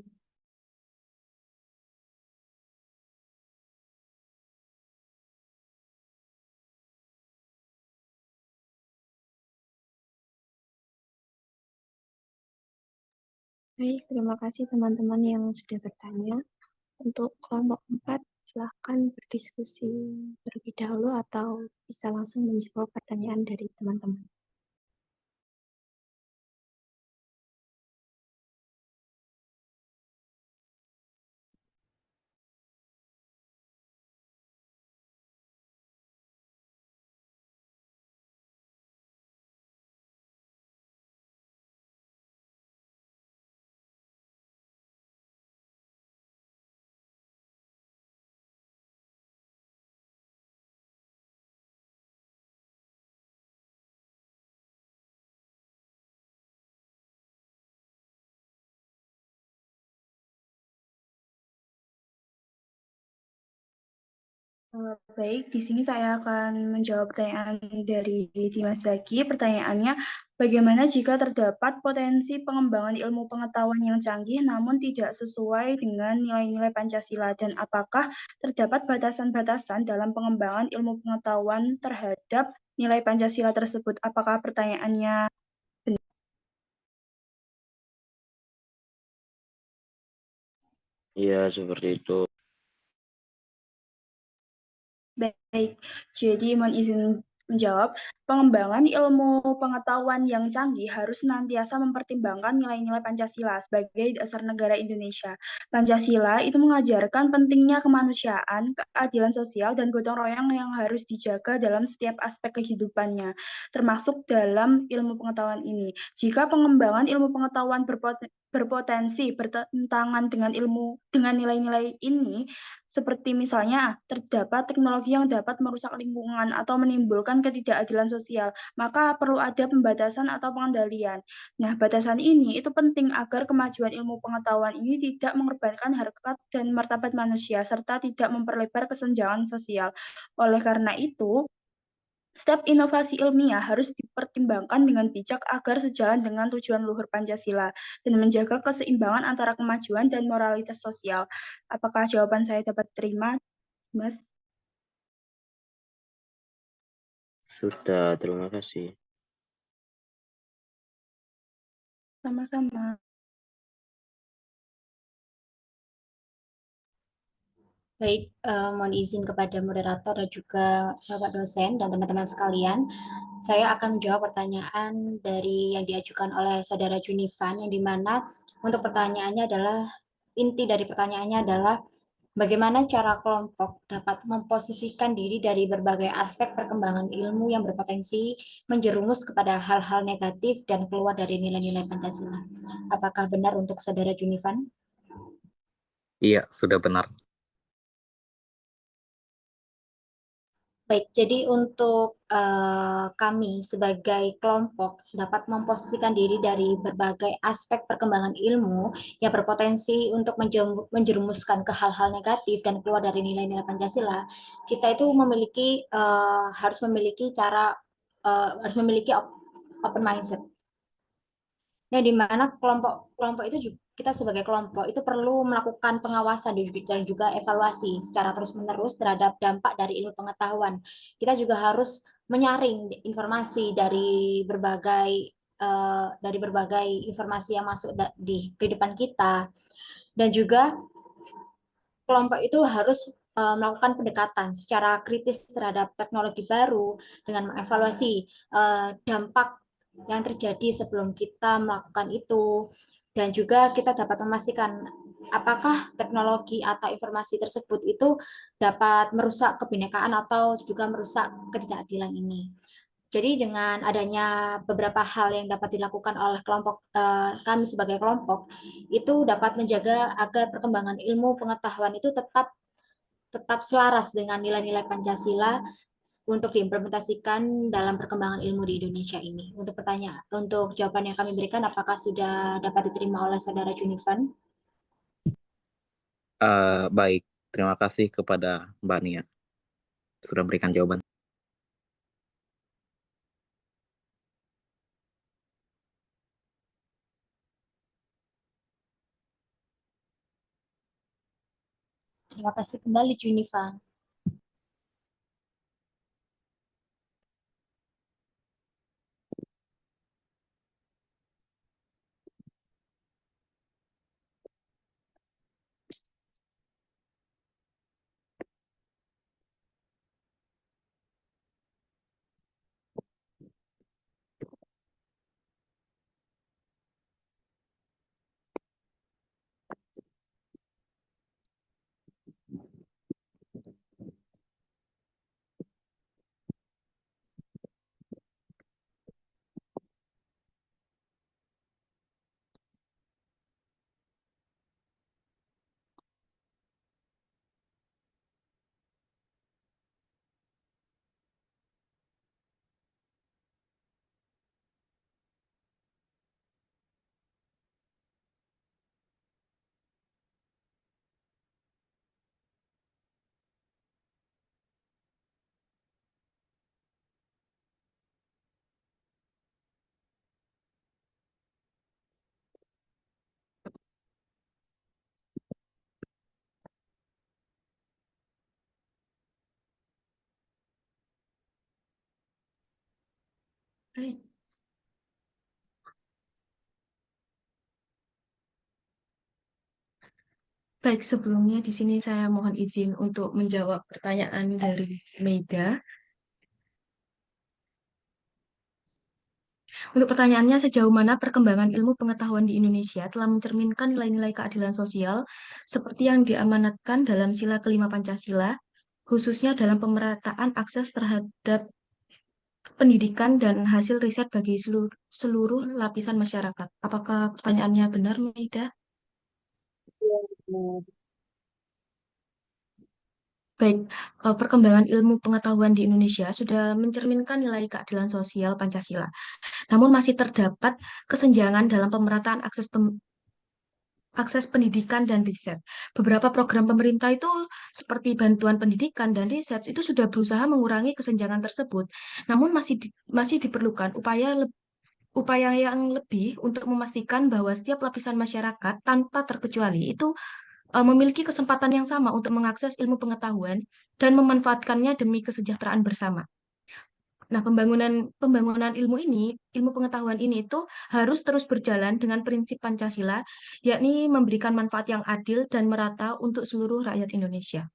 Baik, terima kasih teman-teman yang sudah bertanya. Untuk kelompok 4, silahkan berdiskusi terlebih dahulu atau bisa langsung menjawab pertanyaan dari teman-teman. Baik, di sini saya akan menjawab pertanyaan dari Dimas Zaki. Pertanyaannya, bagaimana jika terdapat potensi pengembangan ilmu pengetahuan yang canggih namun tidak sesuai dengan nilai-nilai Pancasila, dan apakah terdapat batasan-batasan dalam pengembangan ilmu pengetahuan terhadap nilai Pancasila tersebut? Apakah pertanyaannya Iya, seperti itu. baik? Jadi mohon izin menjawab, pengembangan ilmu pengetahuan yang canggih harus senantiasa mempertimbangkan nilai-nilai Pancasila sebagai dasar negara Indonesia. Pancasila itu mengajarkan pentingnya kemanusiaan, keadilan sosial, dan gotong royong yang harus dijaga dalam setiap aspek kehidupannya, termasuk dalam ilmu pengetahuan ini. Jika pengembangan ilmu pengetahuan berpotensi bertentangan dengan nilai-nilai ini, seperti misalnya terdapat teknologi yang dapat merusak lingkungan atau menimbulkan ketidakadilan sosial, maka perlu ada pembatasan atau pengendalian. Nah, batasan ini itu penting agar kemajuan ilmu pengetahuan ini tidak mengorbankan harkat dan martabat manusia serta tidak memperlebar kesenjangan sosial. Oleh karena itu, setiap inovasi ilmiah harus dipertimbangkan dengan bijak agar sejalan dengan tujuan luhur Pancasila dan menjaga keseimbangan antara kemajuan dan moralitas sosial. Apakah jawaban saya dapat terima, Mas? Sudah, terima kasih. Sama-sama. Baik, mohon izin kepada moderator dan juga Bapak dosen dan teman-teman sekalian. Saya akan menjawab pertanyaan dari yang diajukan oleh Saudara Junivan, yang dimana untuk pertanyaannya adalah, inti dari pertanyaannya adalah bagaimana cara kelompok dapat memposisikan diri dari berbagai aspek perkembangan ilmu yang berpotensi menjerumus kepada hal-hal negatif dan keluar dari nilai-nilai Pancasila. Apakah benar untuk Saudara Junivan? Iya, sudah benar. Baik, jadi untuk kami sebagai kelompok dapat memposisikan diri dari berbagai aspek perkembangan ilmu yang berpotensi untuk menjerumuskan ke hal-hal negatif dan keluar dari nilai-nilai Pancasila. Kita itu harus memiliki open mindset. Yang dimana kelompok itu juga, kita sebagai kelompok itu perlu melakukan pengawasan dan juga evaluasi secara terus-menerus terhadap dampak dari ilmu pengetahuan. Kita juga harus menyaring informasi dari berbagai informasi yang masuk di kehidupan kita, dan juga kelompok itu harus melakukan pendekatan secara kritis terhadap teknologi baru dengan mengevaluasi dampak yang terjadi sebelum kita melakukan itu, dan juga kita dapat memastikan apakah teknologi atau informasi tersebut itu dapat merusak kebinekaan atau juga merusak ketidakadilan ini. Jadi dengan adanya beberapa hal yang dapat dilakukan oleh kami sebagai kelompok, itu dapat menjaga agar perkembangan ilmu pengetahuan itu tetap selaras dengan nilai-nilai Pancasila untuk diimplementasikan dalam perkembangan ilmu di Indonesia ini. Untuk jawaban yang kami berikan, apakah sudah dapat diterima oleh Saudara Junivan? Baik, terima kasih kepada Mbak Nia sudah memberikan jawaban. Terima kasih kembali, Junivan. Baik. Baik, sebelumnya di sini saya mohon izin untuk menjawab pertanyaan dari Meida. Untuk pertanyaannya, sejauh mana perkembangan ilmu pengetahuan di Indonesia telah mencerminkan nilai-nilai keadilan sosial seperti yang diamanatkan dalam Sila kelima Pancasila, khususnya dalam pemerataan akses terhadap pendidikan dan hasil riset bagi seluruh lapisan masyarakat. Apakah pertanyaannya benar, Meida? Baik, perkembangan ilmu pengetahuan di Indonesia sudah mencerminkan nilai keadilan sosial Pancasila. Namun masih terdapat kesenjangan dalam pemerataan akses pendidikan dan riset. Beberapa program pemerintah itu seperti bantuan pendidikan dan riset itu sudah berusaha mengurangi kesenjangan tersebut. Namun masih diperlukan upaya yang lebih untuk memastikan bahwa setiap lapisan masyarakat tanpa terkecuali itu memiliki kesempatan yang sama untuk mengakses ilmu pengetahuan dan memanfaatkannya demi kesejahteraan bersama. Nah, pembangunan ilmu pengetahuan ini itu harus terus berjalan dengan prinsip Pancasila, yakni memberikan manfaat yang adil dan merata untuk seluruh rakyat Indonesia.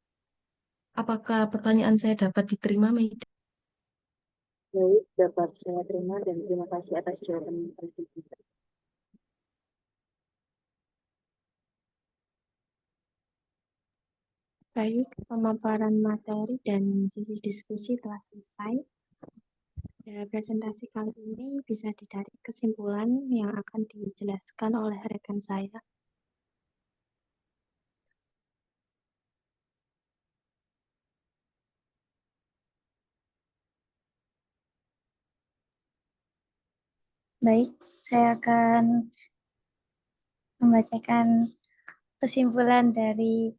Apakah pertanyaan saya dapat diterima, Meida? Baik, dapat saya terima dan terima kasih atas jawaban kita. Baik, pemaparan materi dan sesi diskusi telah selesai. Presentasi kali ini bisa ditarik kesimpulan yang akan dijelaskan oleh rekan saya. Baik, saya akan membacakan kesimpulan dari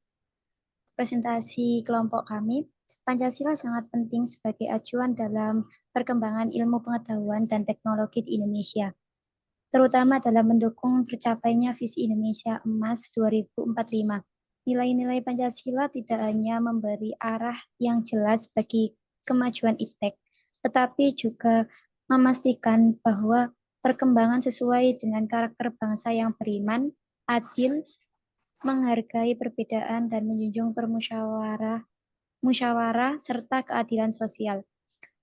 presentasi kelompok kami. Pancasila sangat penting sebagai acuan dalam perkembangan ilmu pengetahuan dan teknologi di Indonesia, terutama dalam mendukung tercapainya visi Indonesia Emas 2045. Nilai-nilai Pancasila tidak hanya memberi arah yang jelas bagi kemajuan iptek, tetapi juga memastikan bahwa perkembangan sesuai dengan karakter bangsa yang beriman, adil, menghargai perbedaan dan menjunjung musyawarah serta keadilan sosial.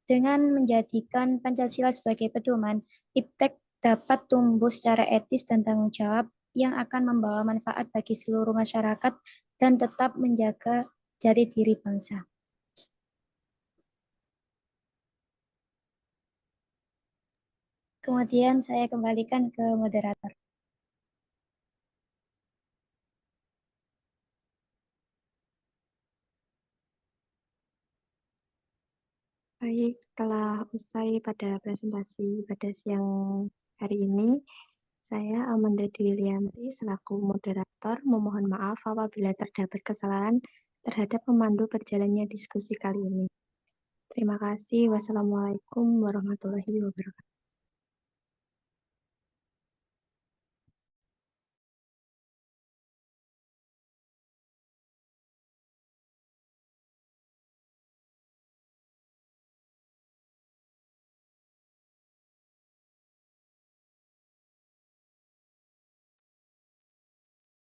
Dengan menjadikan Pancasila sebagai pedoman, iptek dapat tumbuh secara etis dan tanggung jawab yang akan membawa manfaat bagi seluruh masyarakat dan tetap menjaga jati diri bangsa. Kemudian saya kembalikan ke moderator. Baik, telah usai pada presentasi pada siang hari ini, saya Amanda Dwilianti selaku moderator memohon maaf apabila terdapat kesalahan terhadap pemandu berjalannya diskusi kali ini. Terima kasih. Wassalamualaikum warahmatullahi wabarakatuh.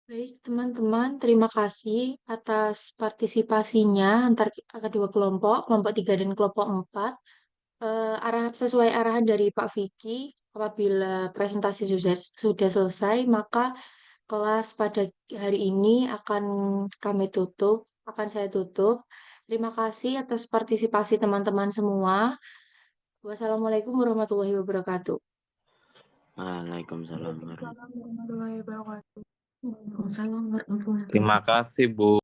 Baik, teman-teman, terima kasih atas partisipasinya antar kedua kelompok, kelompok 3 dan kelompok 4. Sesuai arahan dari Pak Vicky, apabila presentasi sudah selesai, maka kelas pada hari ini akan saya tutup. Terima kasih atas partisipasi teman-teman semua. Wassalamualaikum warahmatullahi wabarakatuh. Waalaikumsalam warahmatullahi wabarakatuh. Waalaikumsalam warahmatullahi wabarakatuh. Terima kasih, Bu.